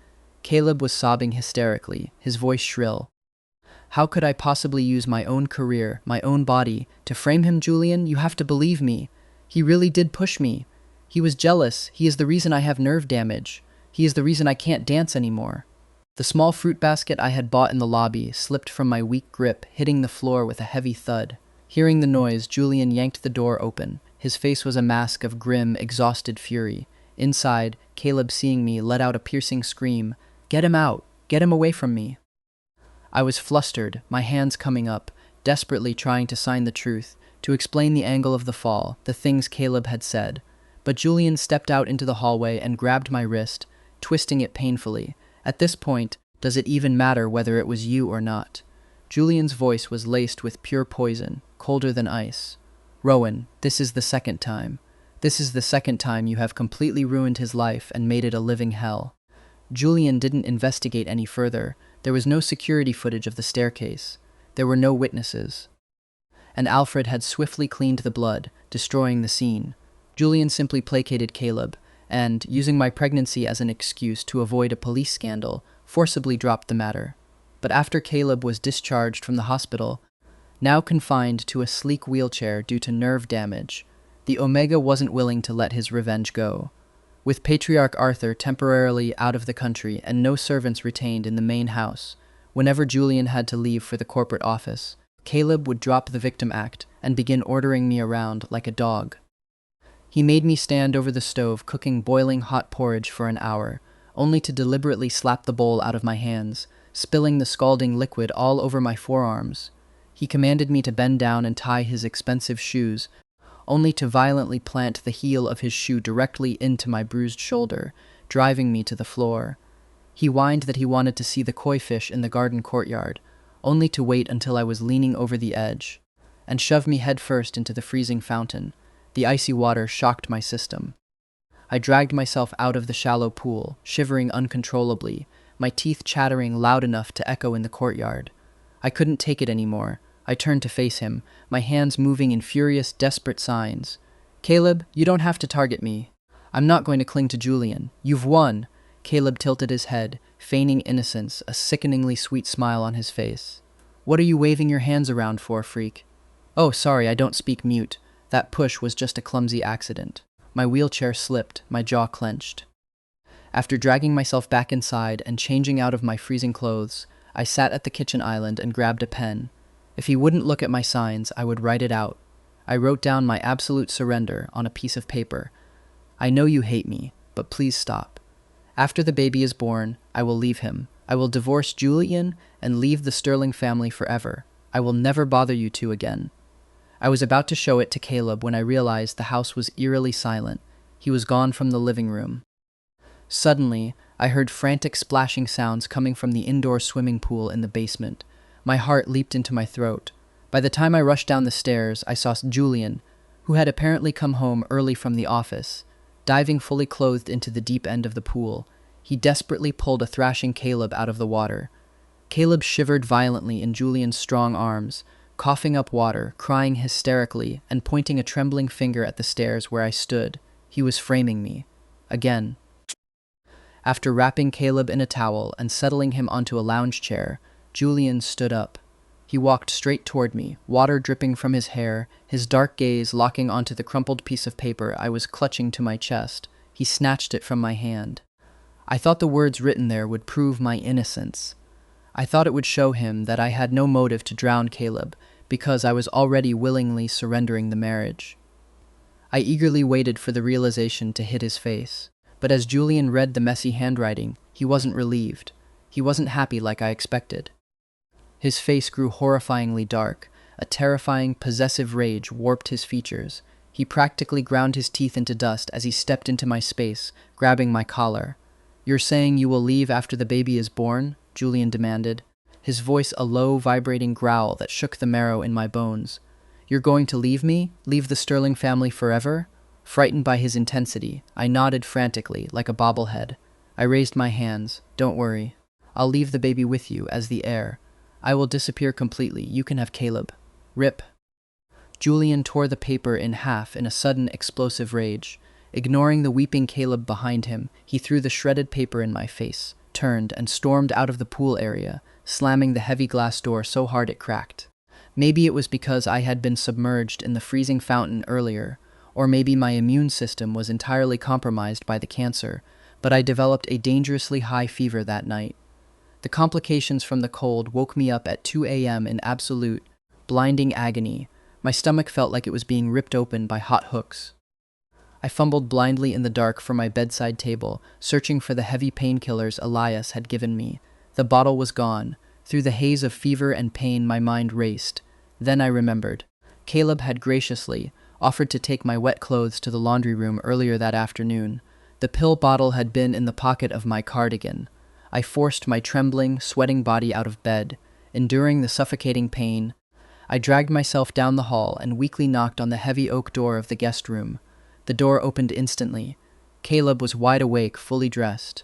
[SPEAKER 1] Caleb was sobbing hysterically, his voice shrill. How could I possibly use my own career, my own body, to frame him, Julian? You have to believe me. He really did push me. He was jealous. He is the reason I have nerve damage. He is the reason I can't dance anymore. The small fruit basket I had bought in the lobby slipped from my weak grip, hitting the floor with a heavy thud. Hearing the noise, Julian yanked the door open. His face was a mask of grim, exhausted fury. Inside, Caleb, seeing me, let out a piercing scream. Get him out! Get him away from me! I was flustered, my hands coming up, desperately trying to sign the truth, to explain the angle of the fall, the things Caleb had said. But Julian stepped out into the hallway and grabbed my wrist, twisting it painfully. At this point, does it even matter whether it was you or not? Julian's voice was laced with pure poison, colder than ice. Rowan, this is the second time. This is the second time you have completely ruined his life and made it a living hell. Julian didn't investigate any further. There was no security footage of the staircase. There were no witnesses. And Alfred had swiftly cleaned the blood, destroying the scene. Julian simply placated Caleb, and, using my pregnancy as an excuse to avoid a police scandal, forcibly dropped the matter. But after Caleb was discharged from the hospital, now confined to a sleek wheelchair due to nerve damage, the Omega wasn't willing to let his revenge go. With Patriarch Arthur temporarily out of the country and no servants retained in the main house, whenever Julian had to leave for the corporate office, Caleb would drop the victim act and begin ordering me around like a dog. He made me stand over the stove cooking boiling hot porridge for an hour, only to deliberately slap the bowl out of my hands, spilling the scalding liquid all over my forearms. He commanded me to bend down and tie his expensive shoes, only to violently plant the heel of his shoe directly into my bruised shoulder, driving me to the floor. He whined that he wanted to see the koi fish in the garden courtyard, only to wait until I was leaning over the edge, and shove me headfirst into the freezing fountain. The icy water shocked my system. I dragged myself out of the shallow pool, shivering uncontrollably, my teeth chattering loud enough to echo in the courtyard. I couldn't take it anymore. I turned to face him, my hands moving in furious, desperate signs. Caleb, you don't have to target me. I'm not going to cling to Julian. You've won. Caleb tilted his head, feigning innocence, a sickeningly sweet smile on his face. What are you waving your hands around for, freak? Oh, sorry, I don't speak mute. That push was just a clumsy accident. My wheelchair slipped, my jaw clenched. After dragging myself back inside and changing out of my freezing clothes, I sat at the kitchen island and grabbed a pen. If he wouldn't look at my signs, I would write it out. I wrote down my absolute surrender on a piece of paper. I know you hate me, but please stop. After the baby is born, I will leave him. I will divorce Julian and leave the Sterling family forever. I will never bother you two again. I was about to show it to Caleb when I realized the house was eerily silent. He was gone from the living room. Suddenly, I heard frantic splashing sounds coming from the indoor swimming pool in the basement. My heart leaped into my throat. By the time I rushed down the stairs, I saw Julian, who had apparently come home early from the office, diving fully clothed into the deep end of the pool. He desperately pulled a thrashing Caleb out of the water. Caleb shivered violently in Julian's strong arms, coughing up water, crying hysterically, and pointing a trembling finger at the stairs where I stood. He was framing me. Again. After wrapping Caleb in a towel and settling him onto a lounge chair, Julian stood up. He walked straight toward me, water dripping from his hair, his dark gaze locking onto the crumpled piece of paper I was clutching to my chest. He snatched it from my hand. I thought the words written there would prove my innocence. I thought it would show him that I had no motive to drown Caleb, because I was already willingly surrendering the marriage. I eagerly waited for the realization to hit his face, but as Julian read the messy handwriting, he wasn't relieved. He wasn't happy like I expected. His face grew horrifyingly dark. A terrifying, possessive rage warped his features. He practically ground his teeth into dust as he stepped into my space, grabbing my collar. "You're saying you will leave after the baby is born?" Julian demanded, his voice a low, vibrating growl that shook the marrow in my bones. "You're going to leave me? Leave the Sterling family forever?" Frightened by his intensity, I nodded frantically, like a bobblehead. I raised my hands. "Don't worry. I'll leave the baby with you as the heir. I will disappear completely. You can have Caleb." Rip. Julian tore the paper in half in a sudden explosive rage. Ignoring the weeping Caleb behind him, he threw the shredded paper in my face, turned, and stormed out of the pool area, slamming the heavy glass door so hard it cracked. Maybe it was because I had been submerged in the freezing fountain earlier, or maybe my immune system was entirely compromised by the cancer, but I developed a dangerously high fever that night. The complications from the cold woke me up at 2 a.m. in absolute, blinding agony. My stomach felt like it was being ripped open by hot hooks. I fumbled blindly in the dark for my bedside table, searching for the heavy painkillers Elias had given me. The bottle was gone. Through the haze of fever and pain, my mind raced. Then I remembered. Caleb had graciously offered to take my wet clothes to the laundry room earlier that afternoon. The pill bottle had been in the pocket of my cardigan. I forced my trembling, sweating body out of bed. Enduring the suffocating pain, I dragged myself down the hall and weakly knocked on the heavy oak door of the guest room. The door opened instantly. Caleb was wide awake, fully dressed.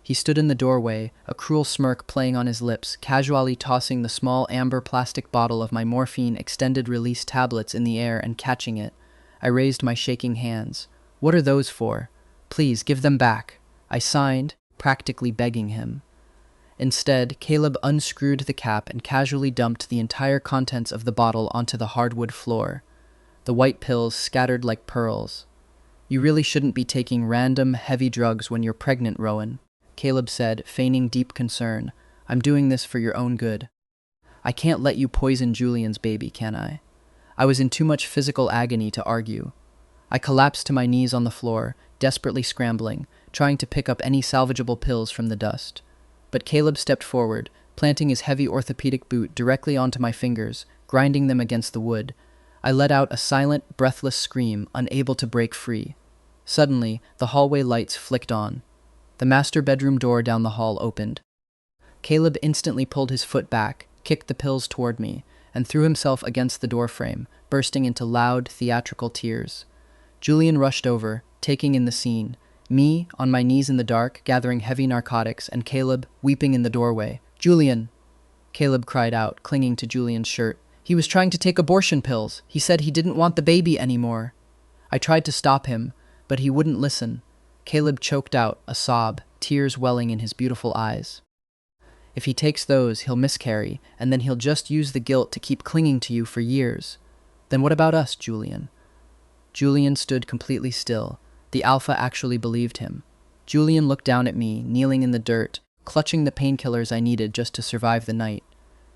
[SPEAKER 1] He stood in the doorway, a cruel smirk playing on his lips, casually tossing the small amber plastic bottle of my morphine extended-release tablets in the air and catching it. I raised my shaking hands. "What are those for? Please, give them back," I signed, practically begging him. Instead, Caleb unscrewed the cap and casually dumped the entire contents of the bottle onto the hardwood floor. The white pills scattered like pearls. "You really shouldn't be taking random, heavy drugs when you're pregnant, Rowan," Caleb said, feigning deep concern. "I'm doing this for your own good. I can't let you poison Julian's baby, can I?" I was in too much physical agony to argue. I collapsed to my knees on the floor, desperately scrambling, trying to pick up any salvageable pills from the dust. But Caleb stepped forward, planting his heavy orthopedic boot directly onto my fingers, grinding them against the wood. I let out a silent, breathless scream, unable to break free. Suddenly, the hallway lights flicked on. The master bedroom door down the hall opened. Caleb instantly pulled his foot back, kicked the pills toward me, and threw himself against the doorframe, bursting into loud, theatrical tears. Julian rushed over, taking in the scene. Me, on my knees in the dark, gathering heavy narcotics, and Caleb, weeping in the doorway. "Julian!" Caleb cried out, clinging to Julian's shirt. "He was trying to take abortion pills. He said he didn't want the baby anymore." I tried to stop him, but he wouldn't listen. Caleb choked out a sob, tears welling in his beautiful eyes. If he takes those, he'll miscarry, and then he'll just use the guilt to keep clinging to you for years. Then what about us, Julian? Julian stood completely still. The alpha actually believed him. Julian looked down at me, kneeling in the dirt, clutching the painkillers I needed just to survive the night.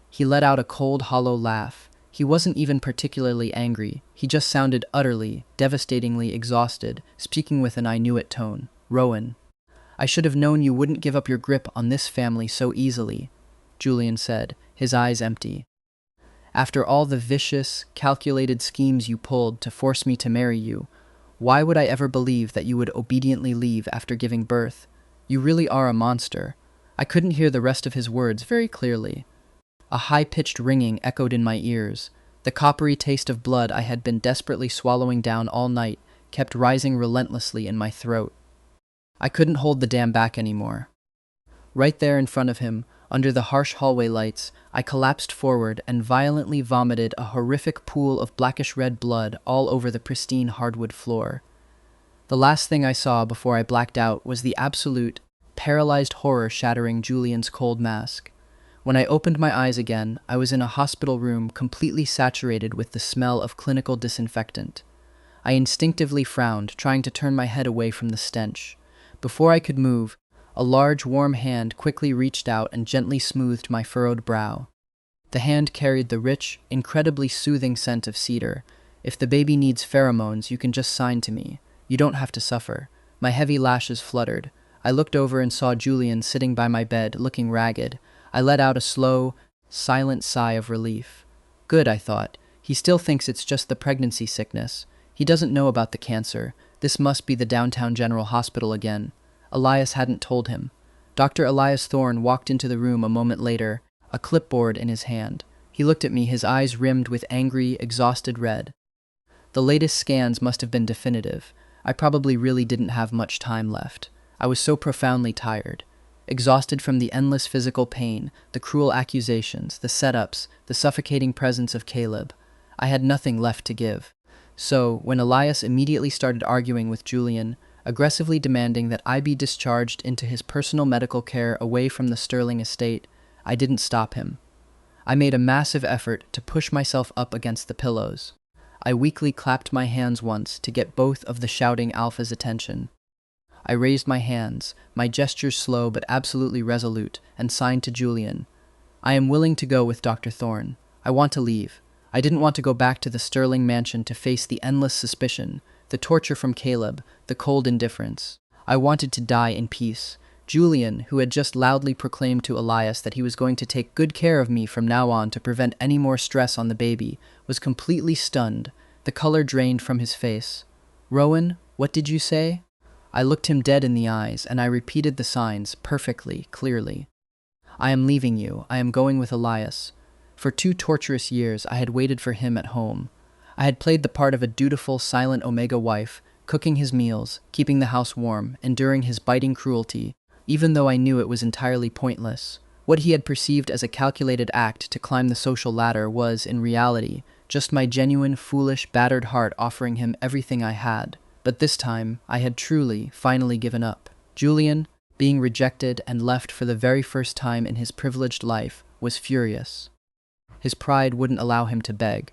[SPEAKER 1] He let out a cold, hollow laugh. He wasn't even particularly angry. He just sounded utterly, devastatingly exhausted, speaking with an I knew it tone. Rowan, I should have known you wouldn't give up your grip on this family so easily, Julian said, his eyes empty. After all the vicious, calculated schemes you pulled to force me to marry you, why would I ever believe that you would obediently leave after giving birth? You really are a monster. I couldn't hear the rest of his words very clearly. A high-pitched ringing echoed in my ears. The coppery taste of blood I had been desperately swallowing down all night kept rising relentlessly in my throat. I couldn't hold the dam back anymore. Right there in front of him, under the harsh hallway lights, I collapsed forward and violently vomited a horrific pool of blackish-red blood all over the pristine hardwood floor. The last thing I saw before I blacked out was the absolute, paralyzed horror shattering Julian's cold mask. When I opened my eyes again, I was in a hospital room completely saturated with the smell of clinical disinfectant. I instinctively frowned, trying to turn my head away from the stench. Before I could move, a large, warm hand quickly reached out and gently smoothed my furrowed brow. The hand carried the rich, incredibly soothing scent of cedar. If the baby needs pheromones, you can just sign to me. You don't have to suffer. My heavy lashes fluttered. I looked over and saw Julian sitting by my bed, looking ragged. I let out a slow, silent sigh of relief. Good, I thought. He still thinks it's just the pregnancy sickness. He doesn't know about the cancer. This must be the downtown General Hospital again. Elias hadn't told him. Dr. Elias Thorne walked into the room a moment later, a clipboard in his hand. He looked at me, his eyes rimmed with angry, exhausted red. The latest scans must have been definitive. I probably really didn't have much time left. I was so profoundly tired. Exhausted from the endless physical pain, the cruel accusations, the setups, the suffocating presence of Caleb. I had nothing left to give. So, when Elias immediately started arguing with Julian, aggressively demanding that I be discharged into his personal medical care away from the Sterling estate, I didn't stop him. I made a massive effort to push myself up against the pillows. I weakly clapped my hands once to get both of the shouting alphas' attention. I raised my hands, my gestures slow but absolutely resolute, and signed to Julian. I am willing to go with Dr. Thorne. I want to leave. I didn't want to go back to the Sterling mansion to face the endless suspicion, the torture from Caleb, the cold indifference. I wanted to die in peace. Julian, who had just loudly proclaimed to Elias that he was going to take good care of me from now on to prevent any more stress on the baby, was completely stunned. The color drained from his face. Rowan, what did you say? I looked him dead in the eyes, and I repeated the signs perfectly, clearly. I am leaving you. I am going with Elias. For 2 torturous years, I had waited for him at home. I had played the part of a dutiful, silent Omega wife, cooking his meals, keeping the house warm, enduring his biting cruelty, even though I knew it was entirely pointless. What he had perceived as a calculated act to climb the social ladder was, in reality, just my genuine, foolish, battered heart offering him everything I had. But this time, I had truly, finally given up. Julian, being rejected and left for the very first time in his privileged life, was furious. His pride wouldn't allow him to beg.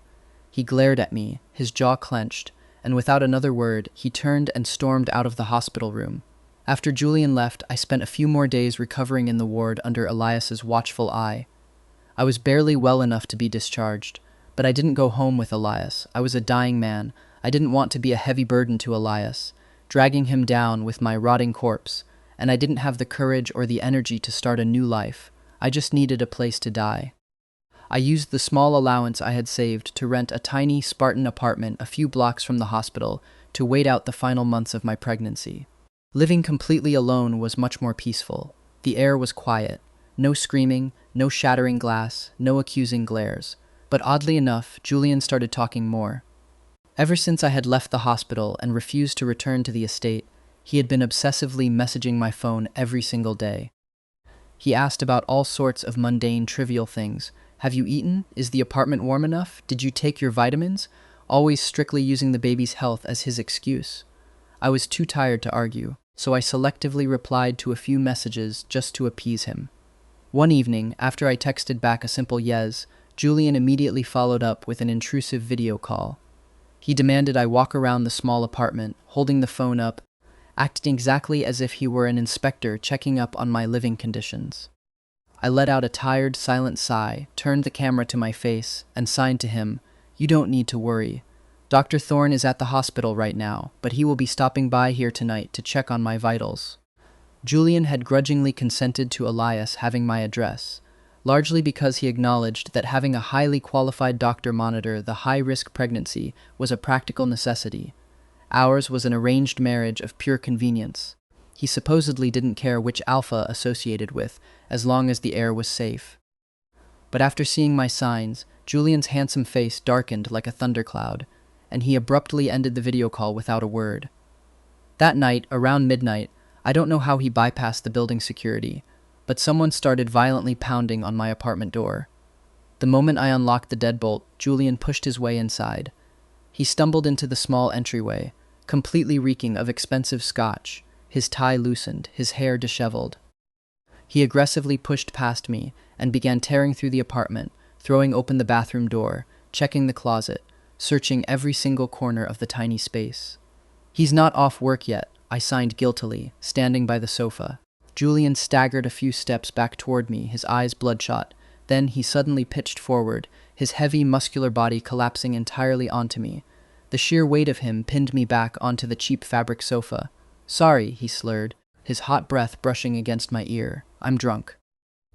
[SPEAKER 1] He glared at me, his jaw clenched, and without another word, he turned and stormed out of the hospital room. After Julian left, I spent a few more days recovering in the ward under Elias's watchful eye. I was barely well enough to be discharged, but I didn't go home with Elias. I was a dying man. I didn't want to be a heavy burden to Elias, dragging him down with my rotting corpse, and I didn't have the courage or the energy to start a new life. I just needed a place to die. I used the small allowance I had saved to rent a tiny, Spartan apartment a few blocks from the hospital to wait out the final months of my pregnancy. Living completely alone was much more peaceful. The air was quiet. No screaming, no shattering glass, no accusing glares. But oddly enough, Julian started talking more. Ever since I had left the hospital and refused to return to the estate, he had been obsessively messaging my phone every single day. He asked about all sorts of mundane, trivial things. Have you eaten? Is the apartment warm enough? Did you take your vitamins? always strictly using the baby's health as his excuse. I was too tired to argue, so I selectively replied to a few messages just to appease him. One evening, after I texted back a simple yes, Julian immediately followed up with an intrusive video call. He demanded I walk around the small apartment, holding the phone up, acting exactly as if he were an inspector checking up on my living conditions. I let out a tired, silent sigh, turned the camera to my face, and signed to him, "You don't need to worry. Dr. Thorne is at the hospital right now, but he will be stopping by here tonight to check on my vitals." Julian had grudgingly consented to Elias having my address, largely because he acknowledged that having a highly qualified doctor monitor the high-risk pregnancy was a practical necessity. Ours was an arranged marriage of pure convenience. He supposedly didn't care which alpha associated with, as long as the heir was safe. But after seeing my signs, Julian's handsome face darkened like a thundercloud, and he abruptly ended the video call without a word. That night, around midnight, I don't know how he bypassed the building security, but someone started violently pounding on my apartment door. The moment I unlocked the deadbolt, Julian pushed his way inside. He stumbled into the small entryway, completely reeking of expensive scotch, his tie loosened, his hair disheveled. He aggressively pushed past me and began tearing through the apartment, throwing open the bathroom door, checking the closet, searching every single corner of the tiny space. "He's not off work yet," I signed guiltily, standing by the sofa. Julian staggered a few steps back toward me, his eyes bloodshot. Then he suddenly pitched forward, his heavy, muscular body collapsing entirely onto me. The sheer weight of him pinned me back onto the cheap fabric sofa. "Sorry," he slurred, his hot breath brushing against my ear. "I'm drunk."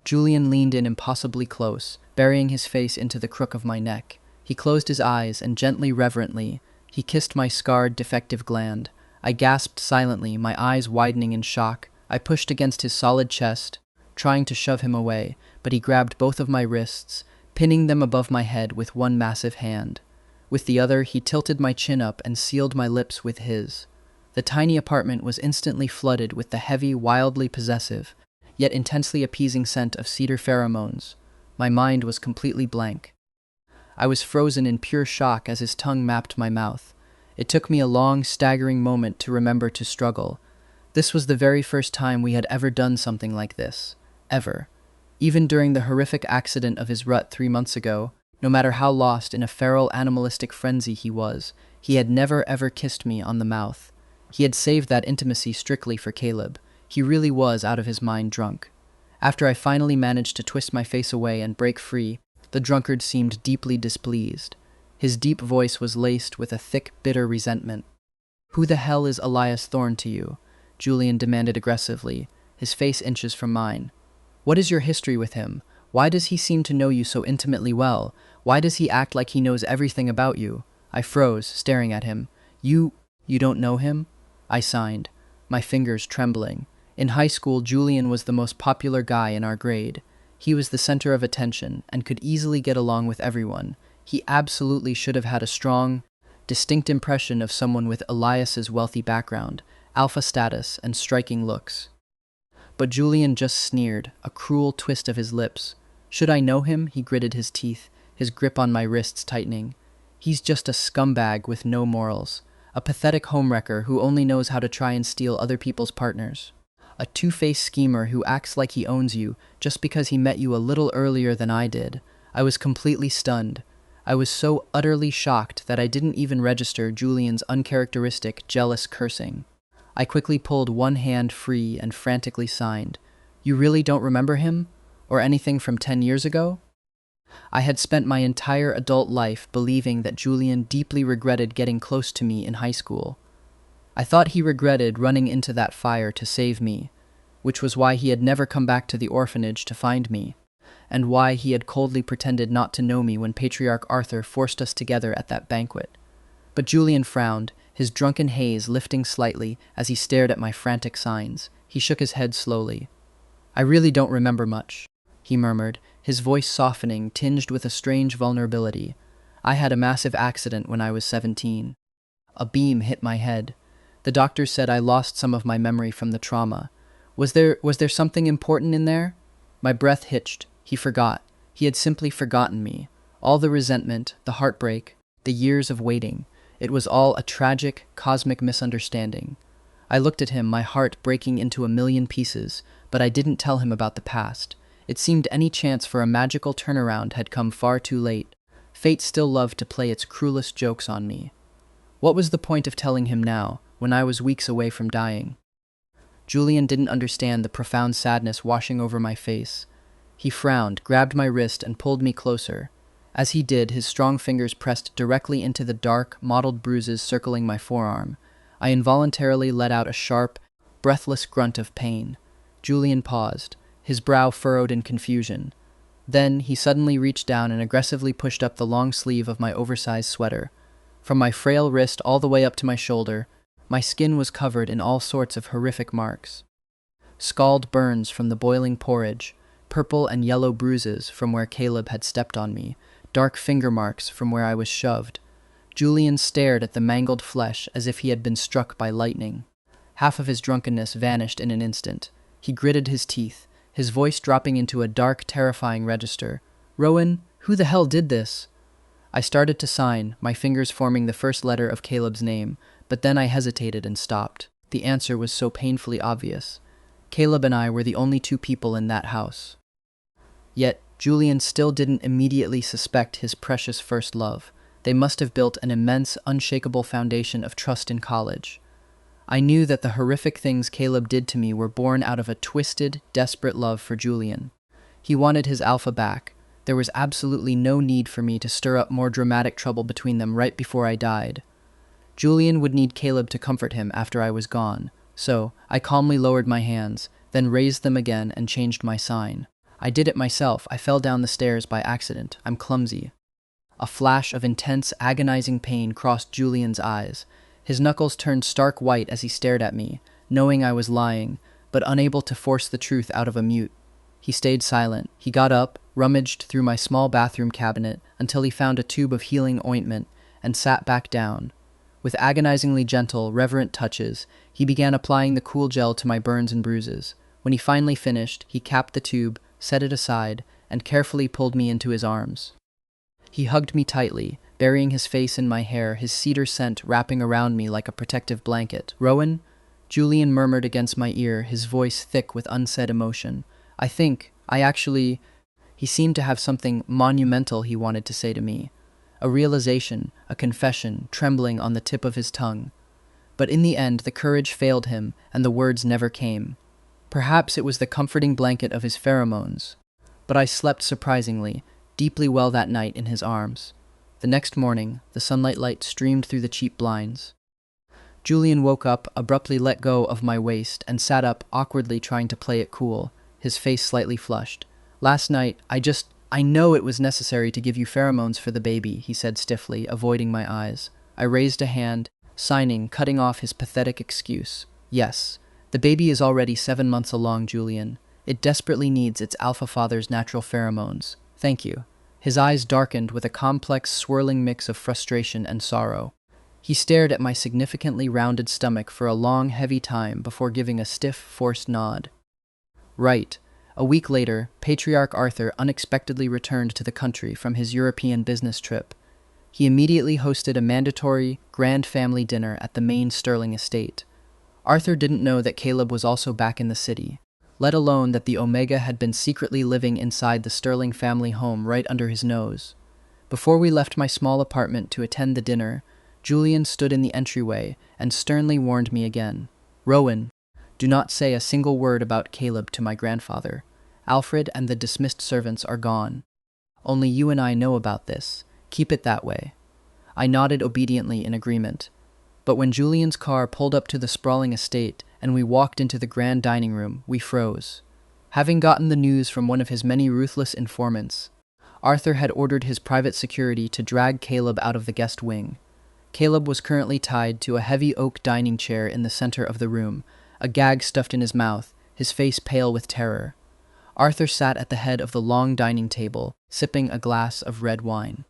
[SPEAKER 1] Julian leaned in impossibly close, burying his face into the crook of my neck. He closed his eyes and gently, reverently, he kissed my scarred, defective gland. I gasped silently, my eyes widening in shock. I pushed against his solid chest, trying to shove him away, but he grabbed both of my wrists, pinning them above my head with one massive hand. With the other, he tilted my chin up and sealed my lips with his. The tiny apartment was instantly flooded with the heavy, wildly possessive, yet intensely appeasing scent of cedar pheromones. My mind was completely blank. I was frozen in pure shock as his tongue mapped my mouth. It took me a long, staggering moment to remember to struggle. This was the very first time we had ever done something like this. Ever. Even during the horrific accident of his rut 3 months ago, no matter how lost in a feral animalistic frenzy he was, he had never ever kissed me on the mouth. He had saved that intimacy strictly for Caleb. He really was out of his mind drunk. After I finally managed to twist my face away and break free, the drunkard seemed deeply displeased. His deep voice was laced with a thick, bitter resentment. "Who the hell is Elias Thorne to you?" Julian demanded aggressively, his face inches from mine. "What is your history with him? Why does he seem to know you so intimately well? Why does he act like he knows everything about you?" I froze, staring at him. You don't know him?" I signed, my fingers trembling. In high school, Julian was the most popular guy in our grade. He was the center of attention and could easily get along with everyone. He absolutely should have had a strong, distinct impression of someone with Elias's wealthy background, alpha status, and striking looks. But Julian just sneered, a cruel twist of his lips. "Should I know him?" He gritted his teeth, his grip on my wrists tightening. "He's just a scumbag with no morals. A pathetic homewrecker who only knows how to try and steal other people's partners. A two-faced schemer who acts like he owns you just because he met you a little earlier than I did." I was completely stunned. I was so utterly shocked that I didn't even register Julian's uncharacteristic, jealous cursing. I quickly pulled one hand free and frantically signed, "You really don't remember him? Or anything from 10 years ago?" I had spent my entire adult life believing that Julian deeply regretted getting close to me in high school. I thought he regretted running into that fire to save me, which was why he had never come back to the orphanage to find me, and why he had coldly pretended not to know me when Patriarch Arthur forced us together at that banquet. But Julian frowned, his drunken haze lifting slightly as he stared at my frantic signs. He shook his head slowly. "I really don't remember much," he murmured, his voice softening, tinged with a strange vulnerability. "I had a massive accident when I was 17. A beam hit my head. The doctor said I lost some of my memory from the trauma. Was there something important in there?" My breath hitched. He forgot. He had simply forgotten me. All the resentment, the heartbreak, The years of waiting. It was all a tragic, cosmic misunderstanding. I looked at him, my heart breaking into a million pieces, but I didn't tell him about the past. It seemed any chance for a magical turnaround had come far too late. Fate still loved to play its cruelest jokes on me. What was the point of telling him now, when I was weeks away from dying? Julian didn't understand the profound sadness washing over my face. He frowned, grabbed my wrist, and pulled me closer. As he did, his strong fingers pressed directly into the dark, mottled bruises circling my forearm. I involuntarily let out a sharp, breathless grunt of pain. Julian paused, his brow furrowed in confusion. Then he suddenly reached down and aggressively pushed up the long sleeve of my oversized sweater. From my frail wrist all the way up to my shoulder, my skin was covered in all sorts of horrific marks. Scald burns from the boiling porridge, purple and yellow bruises from where Caleb had stepped on me, dark finger marks from where I was shoved. Julian stared at the mangled flesh as if he had been struck by lightning. Half of his drunkenness vanished in an instant. He gritted his teeth, his voice dropping into a dark, terrifying register. "Rowan, who the hell did this?" I started to sign, my fingers forming the first letter of Caleb's name, but then I hesitated and stopped. The answer was so painfully obvious. Caleb and I were the only two people in that house. Yet, Julian still didn't immediately suspect his precious first love. They must have built an immense, unshakable foundation of trust in college. I knew that the horrific things Caleb did to me were born out of a twisted, desperate love for Julian. He wanted his alpha back. There was absolutely no need for me to stir up more dramatic trouble between them right before I died. Julian would need Caleb to comfort him after I was gone, so I calmly lowered my hands, then raised them again and changed my sign. I did it myself. I fell down the stairs by accident. I'm clumsy. A flash of intense, agonizing pain crossed Julian's eyes. His knuckles turned stark white as he stared at me, knowing I was lying, but unable to force the truth out of a mute. He stayed silent. He got up, rummaged through my small bathroom cabinet until he found a tube of healing ointment, and sat back down. With agonizingly gentle, reverent touches, he began applying the cool gel to my burns and bruises. When he finally finished, he capped the tube, set it aside, and carefully pulled me into his arms. He hugged me tightly, burying his face in my hair, his cedar scent wrapping around me like a protective blanket. "Rowan?" Julian murmured against my ear, his voice thick with unsaid emotion. He seemed to have something monumental he wanted to say to me. A realization, a confession, trembling on the tip of his tongue. But in the end, the courage failed him, and the words never came. Perhaps it was the comforting blanket of his pheromones. But I slept surprisingly, deeply well that night in his arms. The next morning, the sunlight light streamed through the cheap blinds. Julian woke up, abruptly let go of my waist, and sat up, awkwardly trying to play it cool, his face slightly flushed. "Last night, I know it was necessary to give you pheromones for the baby," he said stiffly, avoiding my eyes. I raised a hand, signing, cutting off his pathetic excuse. "Yes, the baby is already 7 months along, Julian. It desperately needs its alpha father's natural pheromones. Thank you." His eyes darkened with a complex, swirling mix of frustration and sorrow. He stared at my significantly rounded stomach for a long, heavy time before giving a stiff, forced nod. "Right." A week later, Patriarch Arthur unexpectedly returned to the country from his European business trip. He immediately hosted a mandatory, grand family dinner at the main Sterling estate. Arthur didn't know that Caleb was also back in the city, let alone that the Omega had been secretly living inside the Sterling family home right under his nose. Before we left my small apartment to attend the dinner, Julian stood in the entryway and sternly warned me again. "Rowan, do not say a single word about Caleb to my grandfather. Alfred and the dismissed servants are gone. Only you and I know about this. Keep it that way." I nodded obediently in agreement. But when Julian's car pulled up to the sprawling estate and we walked into the grand dining room, we froze. Having gotten the news from one of his many ruthless informants, Arthur had ordered his private security to drag Caleb out of the guest wing. Caleb was currently tied to a heavy oak dining chair in the center of the room, a gag stuffed in his mouth, his face pale with terror. Arthur sat at the head of the long dining table, sipping a glass of red wine.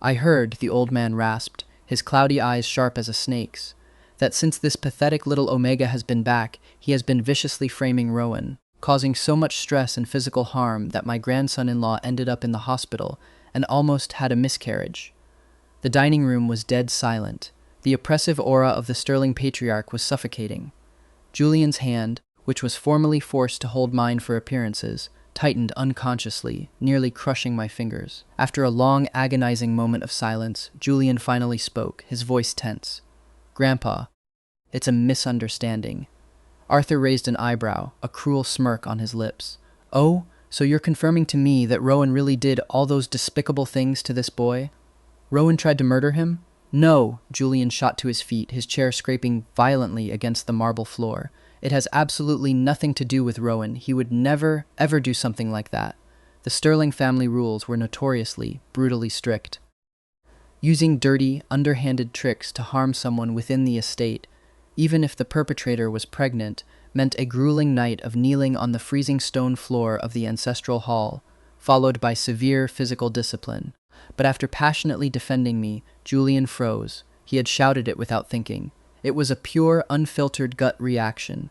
[SPEAKER 1] "I heard," the old man rasped, his cloudy eyes sharp as a snake's, "that since this pathetic little Omega has been back, he has been viciously framing Rowan, causing so much stress and physical harm that my grandson-in-law ended up in the hospital and almost had a miscarriage." The dining room was dead silent. The oppressive aura of the Sterling patriarch was suffocating. Julian's hand, which was formally forced to hold mine for appearances, tightened unconsciously, nearly crushing my fingers. After a long, agonizing moment of silence, Julian finally spoke, his voice tense. "Grandpa, it's a misunderstanding." Arthur raised an eyebrow, a cruel smirk on his lips. "Oh, so you're confirming to me that Rowan really did all those despicable things to this boy? Rowan tried to murder him?" "No," Julian shot to his feet, his chair scraping violently against the marble floor. "It has absolutely nothing to do with Rowan. He would never, ever do something like that." The Sterling family rules were notoriously, brutally strict. Using dirty, underhanded tricks to harm someone within the estate, even if the perpetrator was pregnant, meant a grueling night of kneeling on the freezing stone floor of the ancestral hall, followed by severe physical discipline. But after passionately defending me, Julian froze. He had shouted it without thinking. It was a pure, unfiltered gut reaction.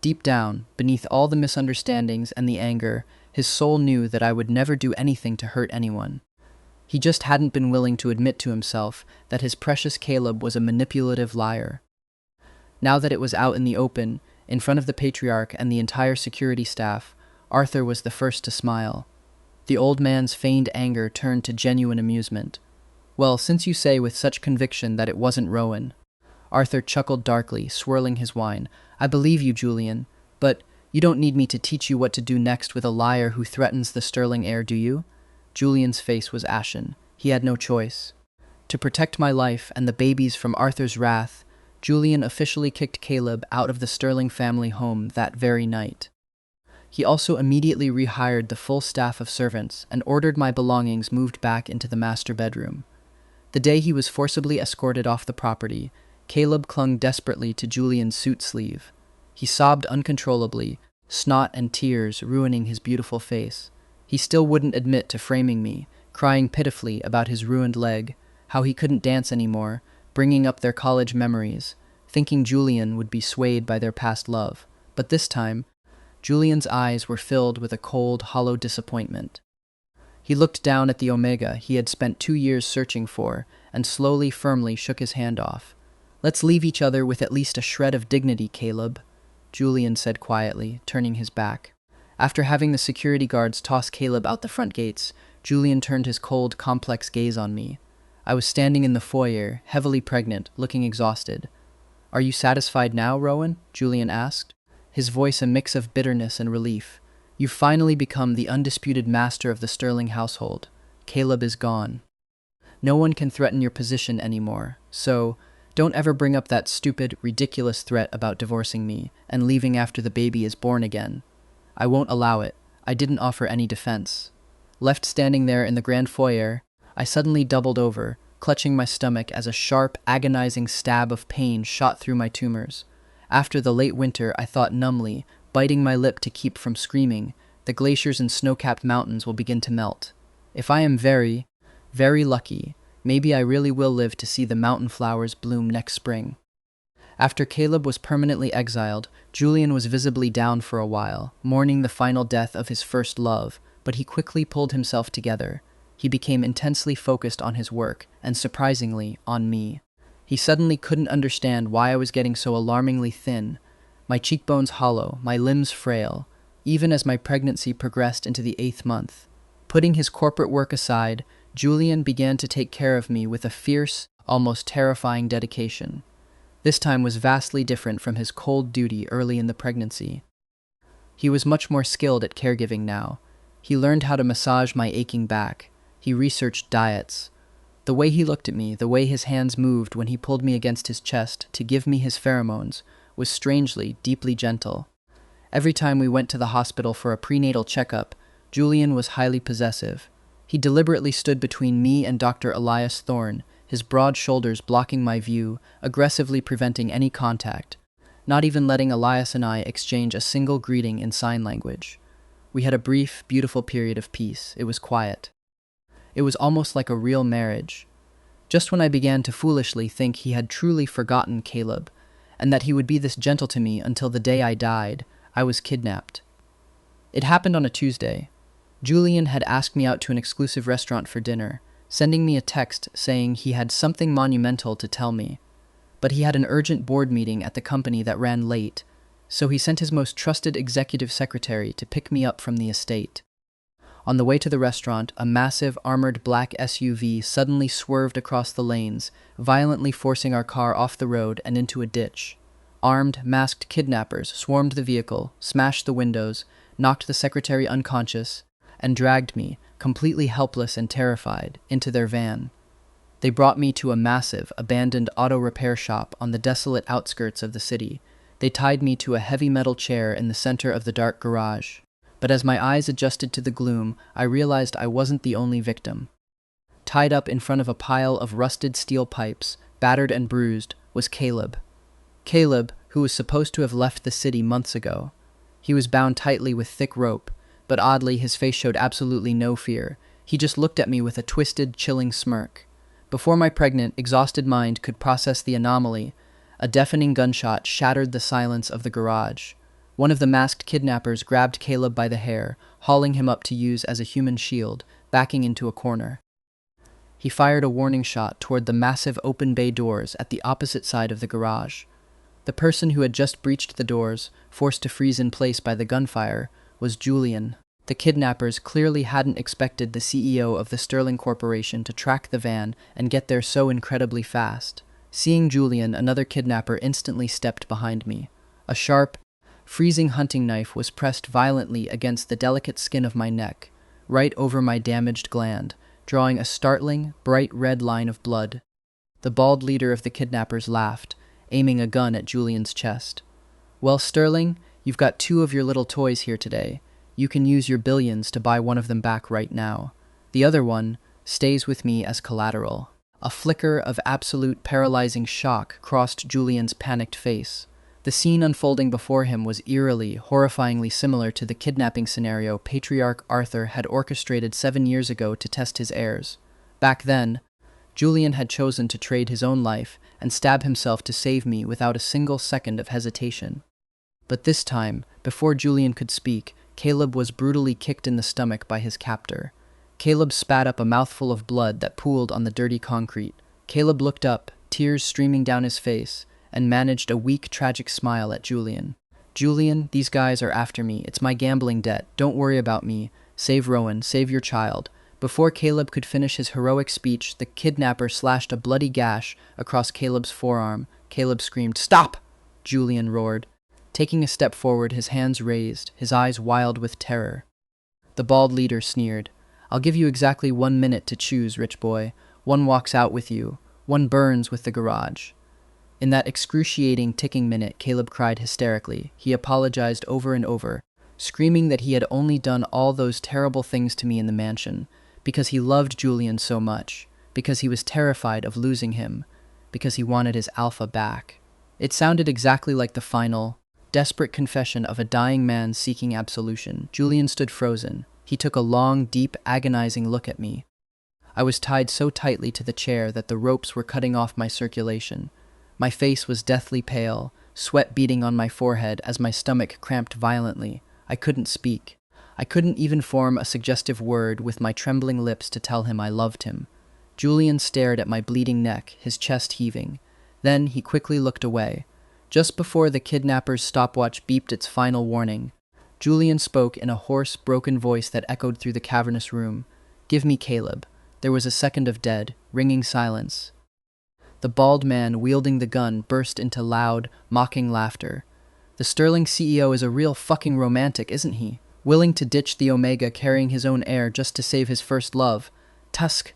[SPEAKER 1] Deep down, beneath all the misunderstandings and the anger, his soul knew that I would never do anything to hurt anyone. He just hadn't been willing to admit to himself that his precious Caleb was a manipulative liar. Now that it was out in the open, in front of the patriarch and the entire security staff, Arthur was the first to smile. The old man's feigned anger turned to genuine amusement. "Well, since you say with such conviction that it wasn't Rowan." Arthur chuckled darkly, swirling his wine. "I believe you, Julian, but you don't need me to teach you what to do next with a liar who threatens the Sterling heir, do you?" Julian's face was ashen. He had no choice. To protect my life and the babies from Arthur's wrath, Julian officially kicked Caleb out of the Sterling family home that very night. He also immediately rehired the full staff of servants and ordered my belongings moved back into the master bedroom. The day he was forcibly escorted off the property, Caleb clung desperately to Julian's suit sleeve. He sobbed uncontrollably, snot and tears ruining his beautiful face. He still wouldn't admit to framing me, crying pitifully about his ruined leg, how he couldn't dance anymore, bringing up their college memories, thinking Julian would be swayed by their past love. But this time, Julian's eyes were filled with a cold, hollow disappointment. He looked down at the omega he had spent 2 years searching for, and slowly, firmly shook his hand off. "Let's leave each other with at least a shred of dignity, Caleb," Julian said quietly, turning his back. After having the security guards toss Caleb out the front gates, Julian turned his cold, complex gaze on me. I was standing in the foyer, heavily pregnant, looking exhausted. "Are you satisfied now, Rowan?" Julian asked, his voice a mix of bitterness and relief. "You've finally become the undisputed master of the Sterling household. Caleb is gone. No one can threaten your position anymore, so don't ever bring up that stupid, ridiculous threat about divorcing me and leaving after the baby is born again. I won't allow it. I didn't offer any defense." Left standing there in the grand foyer, I suddenly doubled over, clutching my stomach as a sharp, agonizing stab of pain shot through my tumors. After the late winter, I thought numbly, biting my lip to keep from screaming, the glaciers and snow-capped mountains will begin to melt. If I am very, very lucky, maybe I really will live to see the mountain flowers bloom next spring. After Caleb was permanently exiled, Julian was visibly down for a while, mourning the final death of his first love, but he quickly pulled himself together. He became intensely focused on his work, and surprisingly, on me. He suddenly couldn't understand why I was getting so alarmingly thin, my cheekbones hollow, my limbs frail, even as my pregnancy progressed into the 8th month. Putting his corporate work aside, Julian began to take care of me with a fierce, almost terrifying dedication. This time was vastly different from his cold duty early in the pregnancy. He was much more skilled at caregiving now. He learned how to massage my aching back. He researched diets. The way he looked at me, the way his hands moved when he pulled me against his chest to give me his pheromones, was strangely, deeply gentle. Every time we went to the hospital for a prenatal checkup, Julian was highly possessive. He deliberately stood between me and Dr. Elias Thorne, his broad shoulders blocking my view, aggressively preventing any contact, not even letting Elias and I exchange a single greeting in sign language. We had a brief, beautiful period of peace. It was quiet. It was almost like a real marriage. Just when I began to foolishly think he had truly forgotten Caleb, and that he would be this gentle to me until the day I died, I was kidnapped. It happened on a Tuesday. Julian had asked me out to an exclusive restaurant for dinner. sending me a text saying he had something monumental to tell me. But he had an urgent board meeting at the company that ran late, so he sent his most trusted executive secretary to pick me up from the estate. On the way to the restaurant, a massive, armored black SUV suddenly swerved across the lanes, violently forcing our car off the road and into a ditch. Armed, masked kidnappers swarmed the vehicle, smashed the windows, knocked the secretary unconscious, and dragged me, completely helpless and terrified, into their van. They brought me to a massive, abandoned auto repair shop on the desolate outskirts of the city. They tied me to a heavy metal chair in the center of the dark garage. But as my eyes adjusted to the gloom, I realized I wasn't the only victim. Tied up in front of a pile of rusted steel pipes, battered and bruised, was Caleb. Caleb, who was supposed to have left the city months ago. He was bound tightly with thick rope, but oddly his face showed absolutely no fear. He just looked at me with a twisted, chilling smirk. Before my pregnant, exhausted mind could process the anomaly, a deafening gunshot shattered the silence of the garage. One of the masked kidnappers grabbed Caleb by the hair, hauling him up to use as a human shield, backing into a corner. He fired a warning shot toward the massive open bay doors at the opposite side of the garage. The person who had just breached the doors, forced to freeze in place by the gunfire, was Julian. The kidnappers clearly hadn't expected the CEO of the Sterling Corporation to track the van and get there so incredibly fast. Seeing Julian, another kidnapper instantly stepped behind me. A sharp, freezing hunting knife was pressed violently against the delicate skin of my neck, right over my damaged gland, drawing a startling, bright red line of blood. The bald leader of the kidnappers laughed, aiming a gun at Julian's chest. "Well, Sterling, you've got two of your little toys here today. You can use your billions to buy one of them back right now. The other one stays with me as collateral." A flicker of absolute paralyzing shock crossed Julian's panicked face. The scene unfolding before him was eerily, horrifyingly similar to the kidnapping scenario Patriarch Arthur had orchestrated 7 years ago to test his heirs. Back then, Julian had chosen to trade his own life and stab himself to save me without a single second of hesitation. But this time, before Julian could speak, Caleb was brutally kicked in the stomach by his captor. Caleb spat up a mouthful of blood that pooled on the dirty concrete. Caleb looked up, tears streaming down his face, and managed a weak, tragic smile at Julian. "Julian, these guys are after me. It's my gambling debt. Don't worry about me. Save Rowan. Save your child." Before Caleb could finish his heroic speech, the kidnapper slashed a bloody gash across Caleb's forearm. Caleb screamed, "Stop!" Julian roared, taking a step forward, his hands raised, his eyes wild with terror. The bald leader sneered, "I'll give you exactly 1 minute to choose, rich boy. One walks out with you. One burns with the garage." In that excruciating ticking minute, Caleb cried hysterically. He apologized over and over, screaming that he had only done all those terrible things to me in the mansion, because he loved Julian so much, because he was terrified of losing him, because he wanted his alpha back. It sounded exactly like the final, desperate confession of a dying man seeking absolution. Julian stood frozen. He took a long, deep, agonizing look at me. I was tied so tightly to the chair that the ropes were cutting off my circulation. My face was deathly pale, sweat beading on my forehead as my stomach cramped violently. I couldn't speak. I couldn't even form a suggestive word with my trembling lips to tell him I loved him. Julian stared at my bleeding neck, his chest heaving. Then he quickly looked away. Just before the kidnapper's stopwatch beeped its final warning, Julian spoke in a hoarse, broken voice that echoed through the cavernous room. "Give me Caleb." There was a second of dead, ringing silence. The bald man wielding the gun burst into loud, mocking laughter. "The Sterling CEO is a real fucking romantic, isn't he? Willing to ditch the Omega carrying his own heir just to save his first love. Tusk,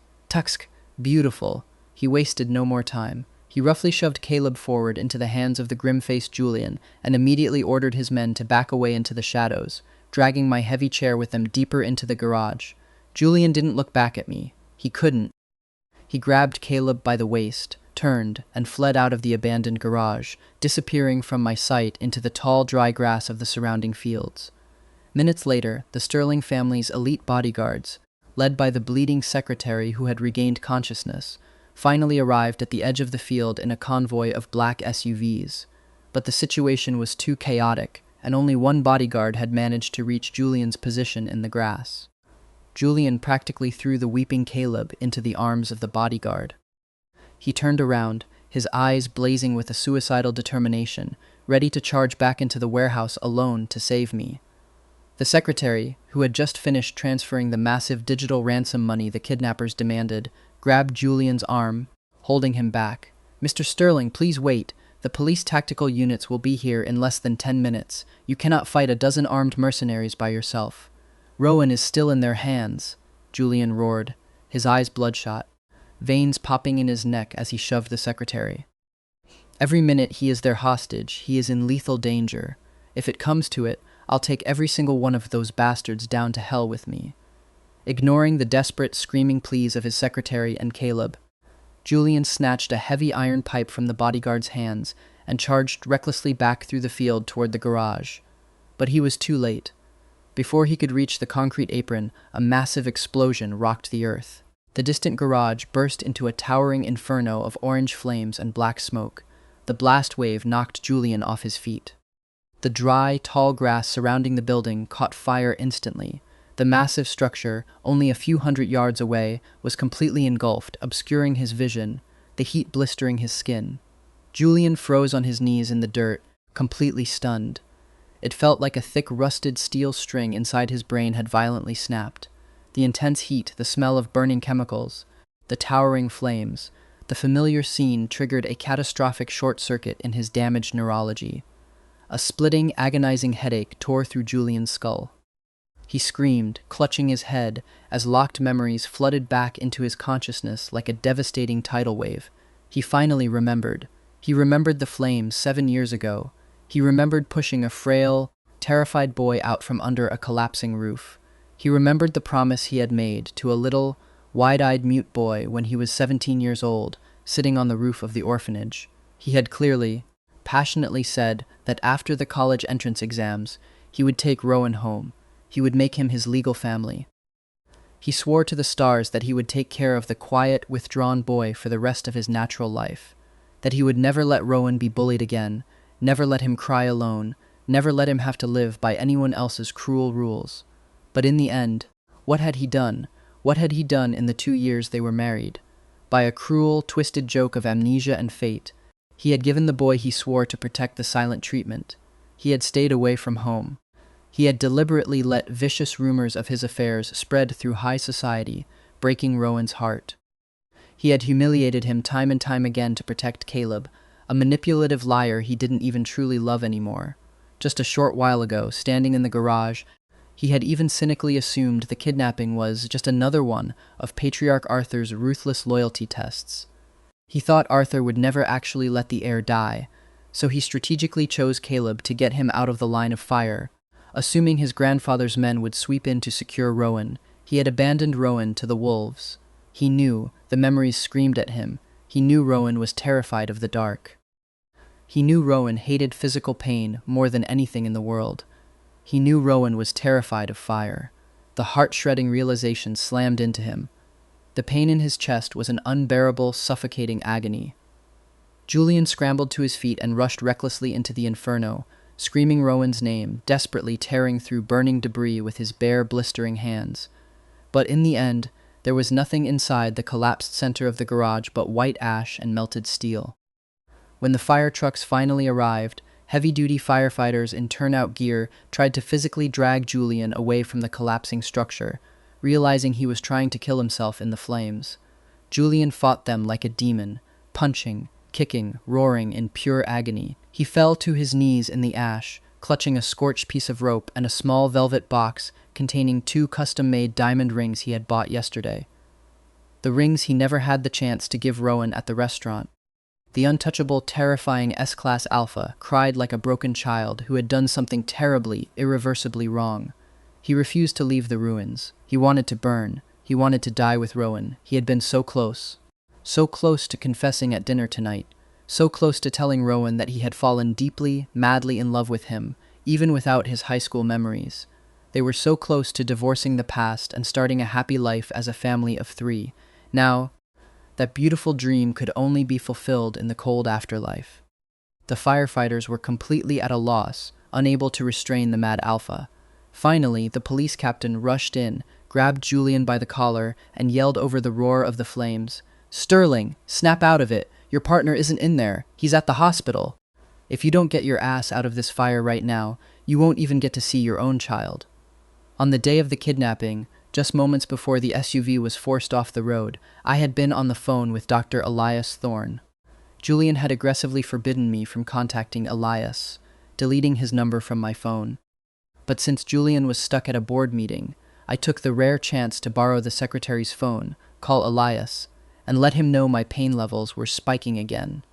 [SPEAKER 1] beautiful." He wasted no more time. He roughly shoved Caleb forward into the hands of the grim-faced Julian and immediately ordered his men to back away into the shadows, dragging my heavy chair with them deeper into the garage. Julian didn't look back at me. He couldn't. He grabbed Caleb by the waist, turned, and fled out of the abandoned garage, disappearing from my sight into the tall, dry grass of the surrounding fields. Minutes later, the Sterling family's elite bodyguards, led by the bleeding secretary who had regained consciousness, finally arrived at the edge of the field in a convoy of black SUVs. But the situation was too chaotic, and only one bodyguard had managed to reach Julian's position in the grass. Julian practically threw the weeping Caleb into the arms of the bodyguard. He turned around, his eyes blazing with a suicidal determination, ready to charge back into the warehouse alone to save me. The secretary, who had just finished transferring the massive digital ransom money the kidnappers demanded, grabbed Julian's arm, holding him back. "Mr. Sterling, please wait. The police tactical units will be here in less than 10 minutes. You cannot fight a dozen armed mercenaries by yourself." "Rowan is still in their hands," Julian roared, his eyes bloodshot, veins popping in his neck as he shoved the secretary. "Every minute he is their hostage, he is in lethal danger. If it comes to it, I'll take every single one of those bastards down to hell with me." Ignoring the desperate, screaming pleas of his secretary and Caleb, Julian snatched a heavy iron pipe from the bodyguard's hands and charged recklessly back through the field toward the garage. But he was too late. Before he could reach the concrete apron, a massive explosion rocked the earth. The distant garage burst into a towering inferno of orange flames and black smoke. The blast wave knocked Julian off his feet. The dry, tall grass surrounding the building caught fire instantly. The massive structure, only a few hundred yards away, was completely engulfed, obscuring his vision, the heat blistering his skin. Julian froze on his knees in the dirt, completely stunned. It felt like a thick, rusted steel string inside his brain had violently snapped. The intense heat, the smell of burning chemicals, the towering flames, the familiar scene triggered a catastrophic short circuit in his damaged neurology. A splitting, agonizing headache tore through Julian's skull. He screamed, clutching his head, as locked memories flooded back into his consciousness like a devastating tidal wave. He finally remembered. He remembered the flames 7 years ago. He remembered pushing a frail, terrified boy out from under a collapsing roof. He remembered the promise he had made to a little, wide-eyed mute boy when he was 17 years old, sitting on the roof of the orphanage. He had clearly, passionately said that after the college entrance exams, he would take Rowan home. He would make him his legal family. He swore to the stars that he would take care of the quiet, withdrawn boy for the rest of his natural life, that he would never let Rowan be bullied again, never let him cry alone, never let him have to live by anyone else's cruel rules. But in the end, what had he done? What had he done in the 2 years they were married? By a cruel, twisted joke of amnesia and fate, he had given the boy he swore to protect the silent treatment. He had stayed away from home. He had deliberately let vicious rumors of his affairs spread through high society, breaking Rowan's heart. He had humiliated him time and time again to protect Caleb, a manipulative liar he didn't even truly love anymore. Just a short while ago, standing in the garage, he had even cynically assumed the kidnapping was just another one of Patriarch Arthur's ruthless loyalty tests. He thought Arthur would never actually let the heir die, so he strategically chose Caleb to get him out of the line of fire. Assuming his grandfather's men would sweep in to secure Rowan, he had abandoned Rowan to the wolves. He knew, the memories screamed at him, he knew Rowan was terrified of the dark. He knew Rowan hated physical pain more than anything in the world. He knew Rowan was terrified of fire. The heart-shredding realization slammed into him. The pain in his chest was an unbearable, suffocating agony. Julian scrambled to his feet and rushed recklessly into the inferno, screaming Rowan's name, desperately tearing through burning debris with his bare, blistering hands. But in the end, there was nothing inside the collapsed center of the garage but white ash and melted steel. When the fire trucks finally arrived, heavy-duty firefighters in turnout gear tried to physically drag Julian away from the collapsing structure, realizing he was trying to kill himself in the flames. Julian fought them like a demon, punching, kicking, roaring in pure agony. He fell to his knees in the ash, clutching a scorched piece of rope and a small velvet box containing 2 custom-made diamond rings he had bought yesterday. The rings he never had the chance to give Rowan at the restaurant. The untouchable, terrifying S-Class Alpha cried like a broken child who had done something terribly, irreversibly wrong. He refused to leave the ruins. He wanted to burn. He wanted to die with Rowan. He had been so close. So close to confessing at dinner tonight. So close to telling Rowan that he had fallen deeply, madly in love with him, even without his high school memories. They were so close to divorcing the past and starting a happy life as a family of 3. Now, that beautiful dream could only be fulfilled in the cold afterlife. The firefighters were completely at a loss, unable to restrain the mad alpha. Finally, the police captain rushed in, grabbed Julian by the collar, and yelled over the roar of the flames, "Sterling, snap out of it! Your partner isn't in there. He's at the hospital. If you don't get your ass out of this fire right now, you won't even get to see your own child." On the day of the kidnapping, just moments before the SUV was forced off the road, I had been on the phone with Dr. Elias Thorne. Julian had aggressively forbidden me from contacting Elias, deleting his number from my phone. But since Julian was stuck at a board meeting, I took the rare chance to borrow the secretary's phone, call Elias, and let him know my pain levels were spiking again.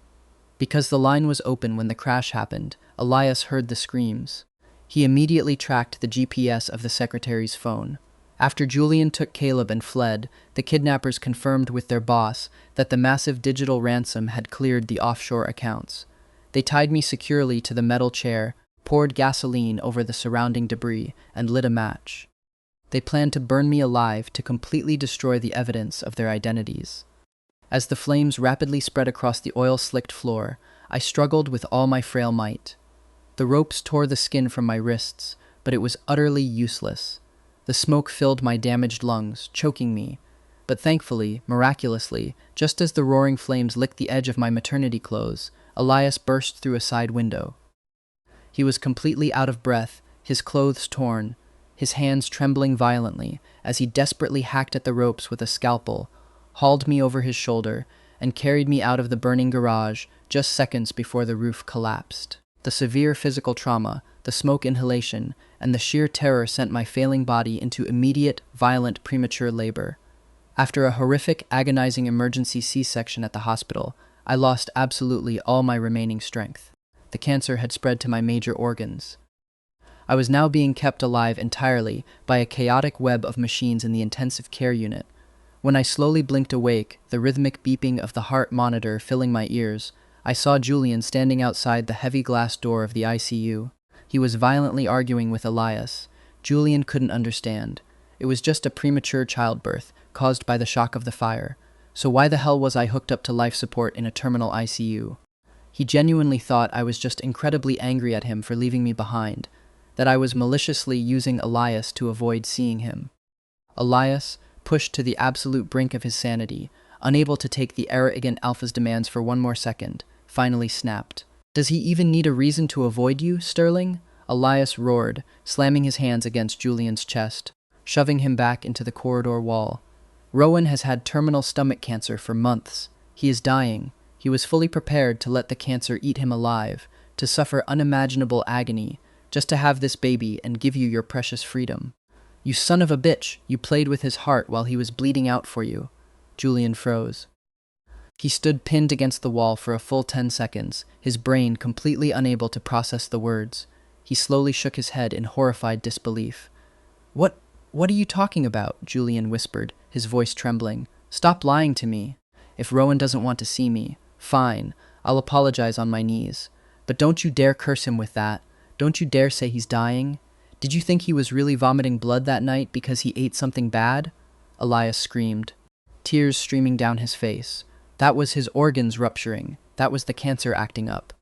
[SPEAKER 1] Because the line was open when the crash happened, Elias heard the screams. He immediately tracked the GPS of the secretary's phone. After Julian took Caleb and fled, the kidnappers confirmed with their boss that the massive digital ransom had cleared the offshore accounts. They tied me securely to the metal chair, poured gasoline over the surrounding debris, and lit a match. They planned to burn me alive to completely destroy the evidence of their identities. As the flames rapidly spread across the oil-slicked floor, I struggled with all my frail might. The ropes tore the skin from my wrists, but it was utterly useless. The smoke filled my damaged lungs, choking me. But thankfully, miraculously, just as the roaring flames licked the edge of my maternity clothes, Elias burst through a side window. He was completely out of breath, his clothes torn, his hands trembling violently as he desperately hacked at the ropes with a scalpel, hauled me over his shoulder, and carried me out of the burning garage just seconds before the roof collapsed. The severe physical trauma, the smoke inhalation, and the sheer terror sent my failing body into immediate, violent premature labor. After a horrific, agonizing emergency C-section at the hospital, I lost absolutely all my remaining strength. The cancer had spread to my major organs. I was now being kept alive entirely by a chaotic web of machines in the intensive care unit. When I slowly blinked awake, the rhythmic beeping of the heart monitor filling my ears, I saw Julian standing outside the heavy glass door of the ICU. He was violently arguing with Elias. Julian couldn't understand. It was just a premature childbirth, caused by the shock of the fire. So why the hell was I hooked up to life support in a terminal ICU? He genuinely thought I was just incredibly angry at him for leaving me behind, that I was maliciously using Elias to avoid seeing him. Elias, pushed to the absolute brink of his sanity, unable to take the arrogant alpha's demands for one more second, finally snapped. "Does he even need a reason to avoid you, Sterling?" Elias roared, slamming his hands against Julian's chest, shoving him back into the corridor wall. "Rowan has had terminal stomach cancer for months. He is dying. He was fully prepared to let the cancer eat him alive, to suffer unimaginable agony, just to have this baby and give you your precious freedom. You son of a bitch, you played with his heart while he was bleeding out for you." Julian froze. He stood pinned against the wall for a full 10 seconds, his brain completely unable to process the words. He slowly shook his head in horrified disbelief. What are you talking about?" Julian whispered, his voice trembling. "Stop lying to me. If Rowan doesn't want to see me, fine, I'll apologize on my knees. But don't you dare curse him with that. Don't you dare say he's dying. Did you think he was really vomiting blood that night because he ate something bad?" Elias screamed, tears streaming down his face. That was his organs rupturing. That was the cancer acting up.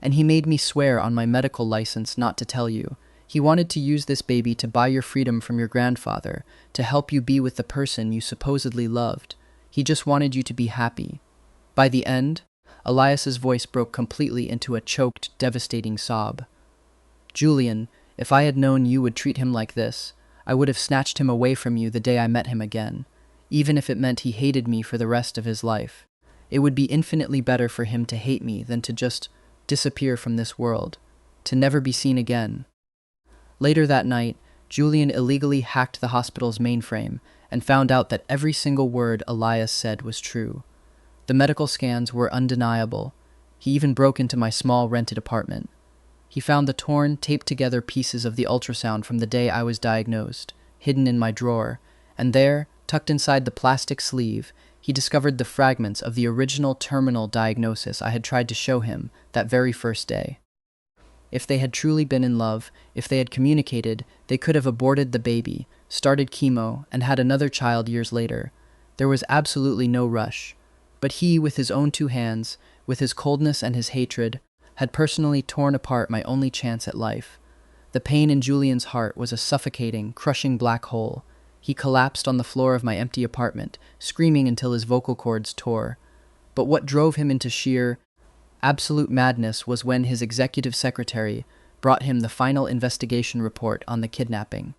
[SPEAKER 1] "And he made me swear on my medical license not to tell you. He wanted to use this baby to buy your freedom from your grandfather, to help you be with the person you supposedly loved. He just wanted you to be happy." By the end, Elias's voice broke completely into a choked, devastating sob. "Julian, if I had known you would treat him like this, I would have snatched him away from you the day I met him again, even if it meant he hated me for the rest of his life. It would be infinitely better for him to hate me than to just disappear from this world, to never be seen again." Later that night, Julian illegally hacked the hospital's mainframe and found out that every single word Elias said was true. The medical scans were undeniable. He even broke into my small rented apartment. He found the torn, taped-together pieces of the ultrasound from the day I was diagnosed, hidden in my drawer, and there, tucked inside the plastic sleeve, he discovered the fragments of the original terminal diagnosis I had tried to show him that very first day. If they had truly been in love, if they had communicated, they could have aborted the baby, started chemo, and had another child years later. There was absolutely no rush. But he, with his own 2 hands, with his coldness and his hatred, had personally torn apart my only chance at life. The pain in Julian's heart was a suffocating, crushing black hole. He collapsed on the floor of my empty apartment, screaming until his vocal cords tore. But what drove him into sheer, absolute madness was when his executive secretary brought him the final investigation report on the kidnapping.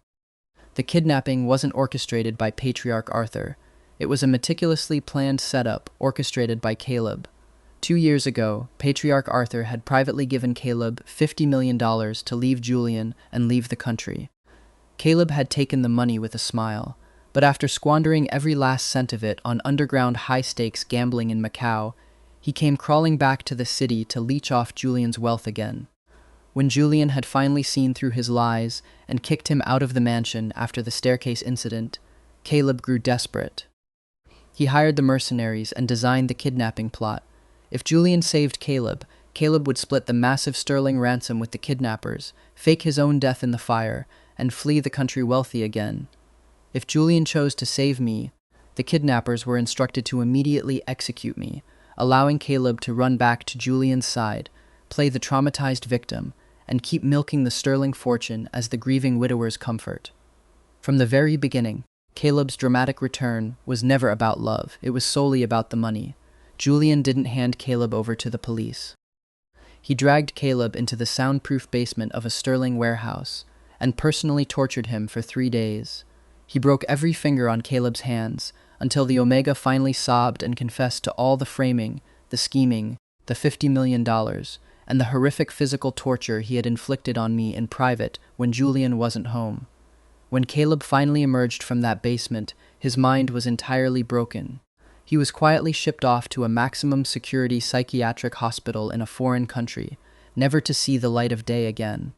[SPEAKER 1] The kidnapping wasn't orchestrated by Patriarch Arthur. It was a meticulously planned setup orchestrated by Caleb. 2 years ago, Patriarch Arthur had privately given Caleb $50 million to leave Julian and leave the country. Caleb had taken the money with a smile, but after squandering every last cent of it on underground high-stakes gambling in Macau, he came crawling back to the city to leech off Julian's wealth again. When Julian had finally seen through his lies and kicked him out of the mansion after the staircase incident, Caleb grew desperate. He hired the mercenaries and designed the kidnapping plot. If Julian saved Caleb, Caleb would split the massive sterling ransom with the kidnappers, fake his own death in the fire, and flee the country wealthy again. If Julian chose to save me, the kidnappers were instructed to immediately execute me, allowing Caleb to run back to Julian's side, play the traumatized victim, and keep milking the sterling fortune as the grieving widower's comfort. From the very beginning, Caleb's dramatic return was never about love, it was solely about the money. Julian didn't hand Caleb over to the police. He dragged Caleb into the soundproof basement of a sterling warehouse and personally tortured him for 3 days. He broke every finger on Caleb's hands until the Omega finally sobbed and confessed to all the framing, the scheming, the $50 million, and the horrific physical torture he had inflicted on me in private when Julian wasn't home. When Caleb finally emerged from that basement, his mind was entirely broken. He was quietly shipped off to a maximum security psychiatric hospital in a foreign country, never to see the light of day again.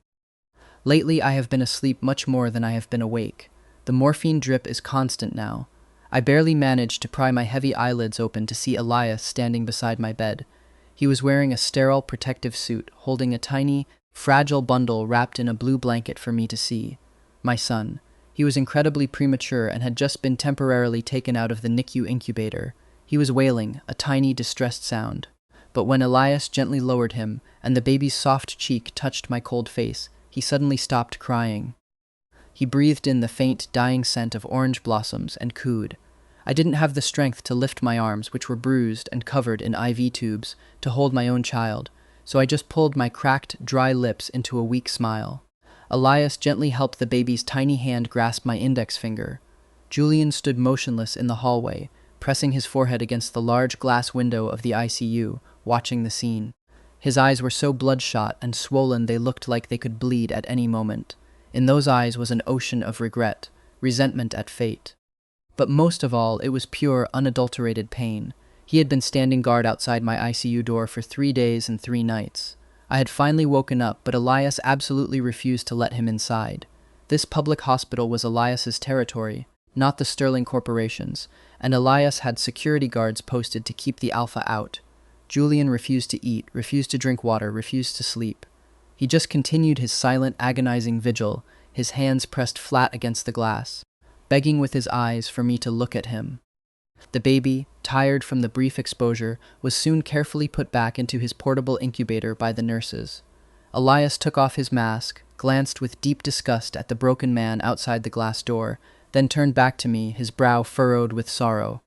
[SPEAKER 1] Lately, I have been asleep much more than I have been awake. The morphine drip is constant now. I barely managed to pry my heavy eyelids open to see Elias standing beside my bed. He was wearing a sterile protective suit, holding a tiny, fragile bundle wrapped in a blue blanket for me to see. My son. He was incredibly premature and had just been temporarily taken out of the NICU incubator. He was wailing, a tiny, distressed sound. But when Elias gently lowered him, and the baby's soft cheek touched my cold face, he suddenly stopped crying. He breathed in the faint, dying scent of orange blossoms and cooed. I didn't have the strength to lift my arms, which were bruised and covered in IV tubes, to hold my own child, so I just pulled my cracked, dry lips into a weak smile. Elias gently helped the baby's tiny hand grasp my index finger. Julian stood motionless in the hallway, pressing his forehead against the large glass window of the ICU, watching the scene. His eyes were so bloodshot and swollen they looked like they could bleed at any moment. In those eyes was an ocean of regret, resentment at fate. But most of all, it was pure, unadulterated pain. He had been standing guard outside my ICU door for 3 days and 3 nights. I had finally woken up, but Elias absolutely refused to let him inside. This public hospital was Elias's territory, not the Sterling Corporation's, and Elias had security guards posted to keep the alpha out. Julian refused to eat, refused to drink water, refused to sleep. He just continued his silent, agonizing vigil, his hands pressed flat against the glass, begging with his eyes for me to look at him. The baby, tired from the brief exposure, was soon carefully put back into his portable incubator by the nurses. Elias took off his mask, glanced with deep disgust at the broken man outside the glass door, then turned back to me, his brow furrowed with sorrow.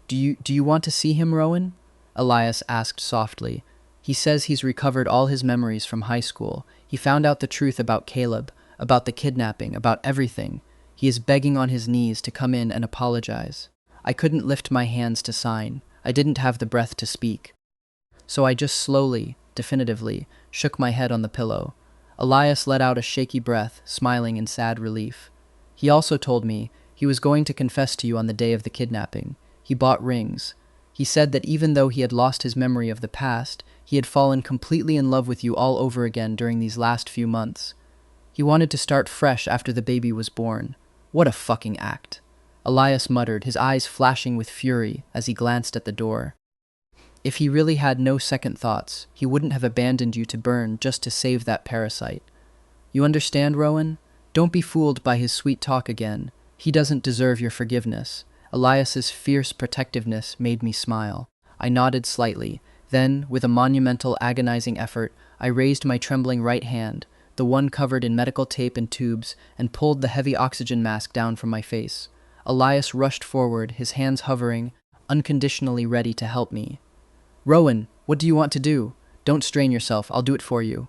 [SPEAKER 1] Do you want to see him, Rowan?" Elias asked softly. "He says he's recovered all his memories from high school. He found out the truth about Caleb, about the kidnapping, about everything. He is begging on his knees to come in and apologize." I couldn't lift my hands to sign. I didn't have the breath to speak. So I just slowly, definitively, shook my head on the pillow. Elias let out a shaky breath, smiling in sad relief. He also told me he was going to confess to you on the day of the kidnapping. He bought rings. He said that even though he had lost his memory of the past, he had fallen completely in love with you all over again during these last few months. He wanted to start fresh after the baby was born. What a fucking act. Elias muttered, his eyes flashing with fury as he glanced at the door. If he really had no second thoughts, he wouldn't have abandoned you to burn just to save that parasite. You understand, Rowan? Don't be fooled by his sweet talk again. He doesn't deserve your forgiveness. Elias's fierce protectiveness made me smile. I nodded slightly. Then, with a monumental, agonizing effort, I raised my trembling right hand, the one covered in medical tape and tubes, and pulled the heavy oxygen mask down from my face. Elias rushed forward, his hands hovering, unconditionally ready to help me. "Rowan, what do you want to do? Don't strain yourself, I'll do it for you."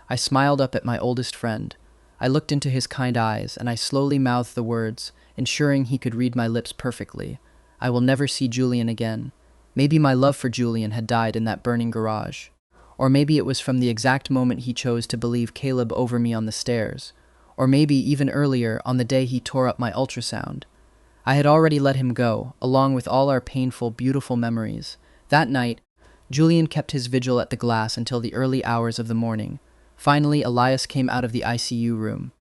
[SPEAKER 1] I smiled up at my oldest friend. I looked into his kind eyes, and I slowly mouthed the words, ensuring he could read my lips perfectly. I will never see Julian again. Maybe my love for Julian had died in that burning garage. Or maybe it was from the exact moment he chose to believe Caleb over me on the stairs. Or maybe even earlier, on the day he tore up my ultrasound. I had already let him go, along with all our painful, beautiful memories. That night, Julian kept his vigil at the glass until the early hours of the morning. Finally, Elias came out of the ICU room.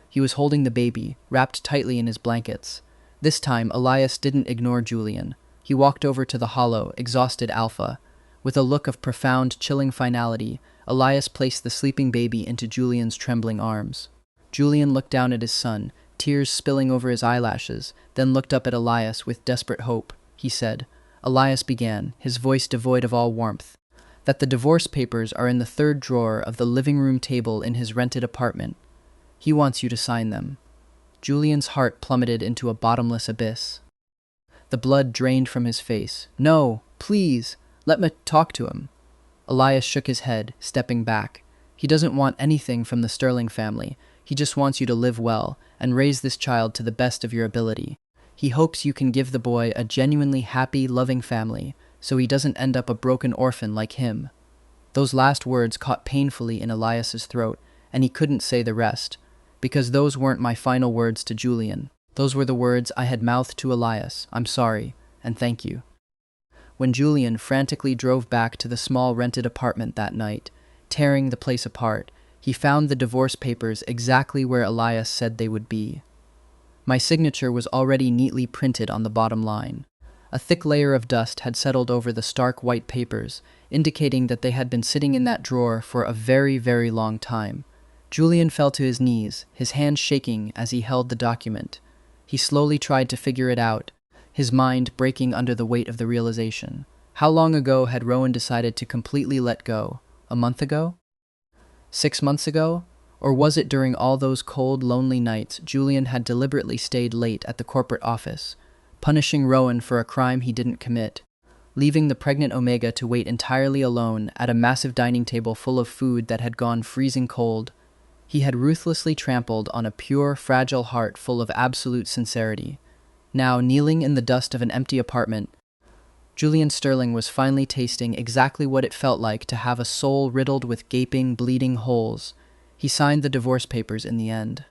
[SPEAKER 1] He was holding the baby, wrapped tightly in his blankets. This time, Elias didn't ignore Julian. He walked over to the hollow, exhausted Alpha. With a look of profound, chilling finality, Elias placed the sleeping baby into Julian's trembling arms. Julian looked down at his son, tears spilling over his eyelashes, then looked up at Elias with desperate hope. He said, Elias began, his voice devoid of all warmth, that the divorce papers are in the third drawer of the living room table in his rented apartment. He wants you to sign them. Julian's heart plummeted into a bottomless abyss. The blood drained from his face. "No, please, let me talk to him." Elias shook his head, stepping back. "He doesn't want anything from the Sterling family. He just wants you to live well and raise this child to the best of your ability. He hopes you can give the boy a genuinely happy, loving family, so he doesn't end up a broken orphan like him." Those last words caught painfully in Elias's throat, and he couldn't say the rest, because those weren't my final words to Julian. Those were the words I had mouthed to Elias. "I'm sorry, and thank you." When Julian frantically drove back to the small rented apartment that night, tearing the place apart, he found the divorce papers exactly where Elias said they would be. My signature was already neatly printed on the bottom line. A thick layer of dust had settled over the stark white papers, indicating that they had been sitting in that drawer for a very, very long time. Julian fell to his knees, his hands shaking as he held the document. He slowly tried to figure it out, his mind breaking under the weight of the realization. How long ago had Rowan decided to completely let go? A month ago? 6 months ago? Or was it during all those cold, lonely nights Julian had deliberately stayed late at the corporate office, punishing Rowan for a crime he didn't commit, leaving the pregnant Omega to wait entirely alone at a massive dining table full of food that had gone freezing cold? He had ruthlessly trampled on a pure, fragile heart full of absolute sincerity. Now, kneeling in the dust of an empty apartment, Julian Sterling was finally tasting exactly what it felt like to have a soul riddled with gaping, bleeding holes. He signed the divorce papers in the end.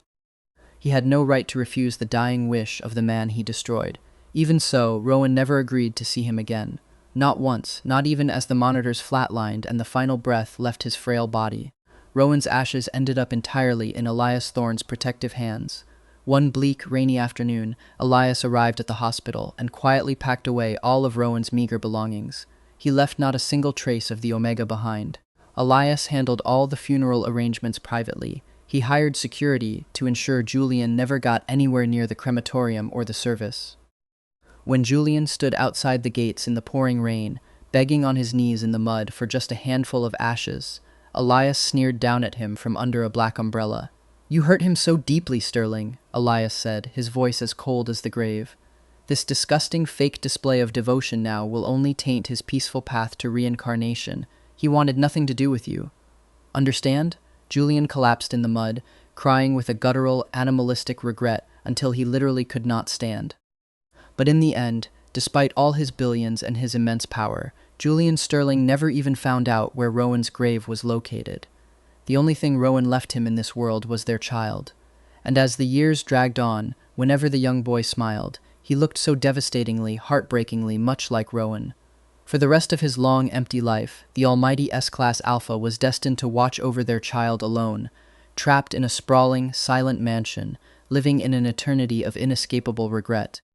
[SPEAKER 1] He had no right to refuse the dying wish of the man he destroyed. Even so, Rowan never agreed to see him again. Not once, not even as the monitors flatlined and the final breath left his frail body. Rowan's ashes ended up entirely in Elias Thorne's protective hands. One bleak, rainy afternoon, Elias arrived at the hospital and quietly packed away all of Rowan's meager belongings. He left not a single trace of the Omega behind. Elias handled all the funeral arrangements privately. He hired security to ensure Julian never got anywhere near the crematorium or the service. When Julian stood outside the gates in the pouring rain, begging on his knees in the mud for just a handful of ashes, Elias sneered down at him from under a black umbrella. "You hurt him so deeply, Sterling," Elias said, his voice as cold as the grave. "This disgusting fake display of devotion now will only taint his peaceful path to reincarnation. He wanted nothing to do with you. Understand?" Julian collapsed in the mud, crying with a guttural, animalistic regret until he literally could not stand. But in the end, despite all his billions and his immense power, Julian Sterling never even found out where Rowan's grave was located. The only thing Rowan left him in this world was their child. And as the years dragged on, whenever the young boy smiled, he looked so devastatingly, heartbreakingly much like Rowan. For the rest of his long, empty life, the almighty S-Class Alpha was destined to watch over their child alone, trapped in a sprawling, silent mansion, living in an eternity of inescapable regret.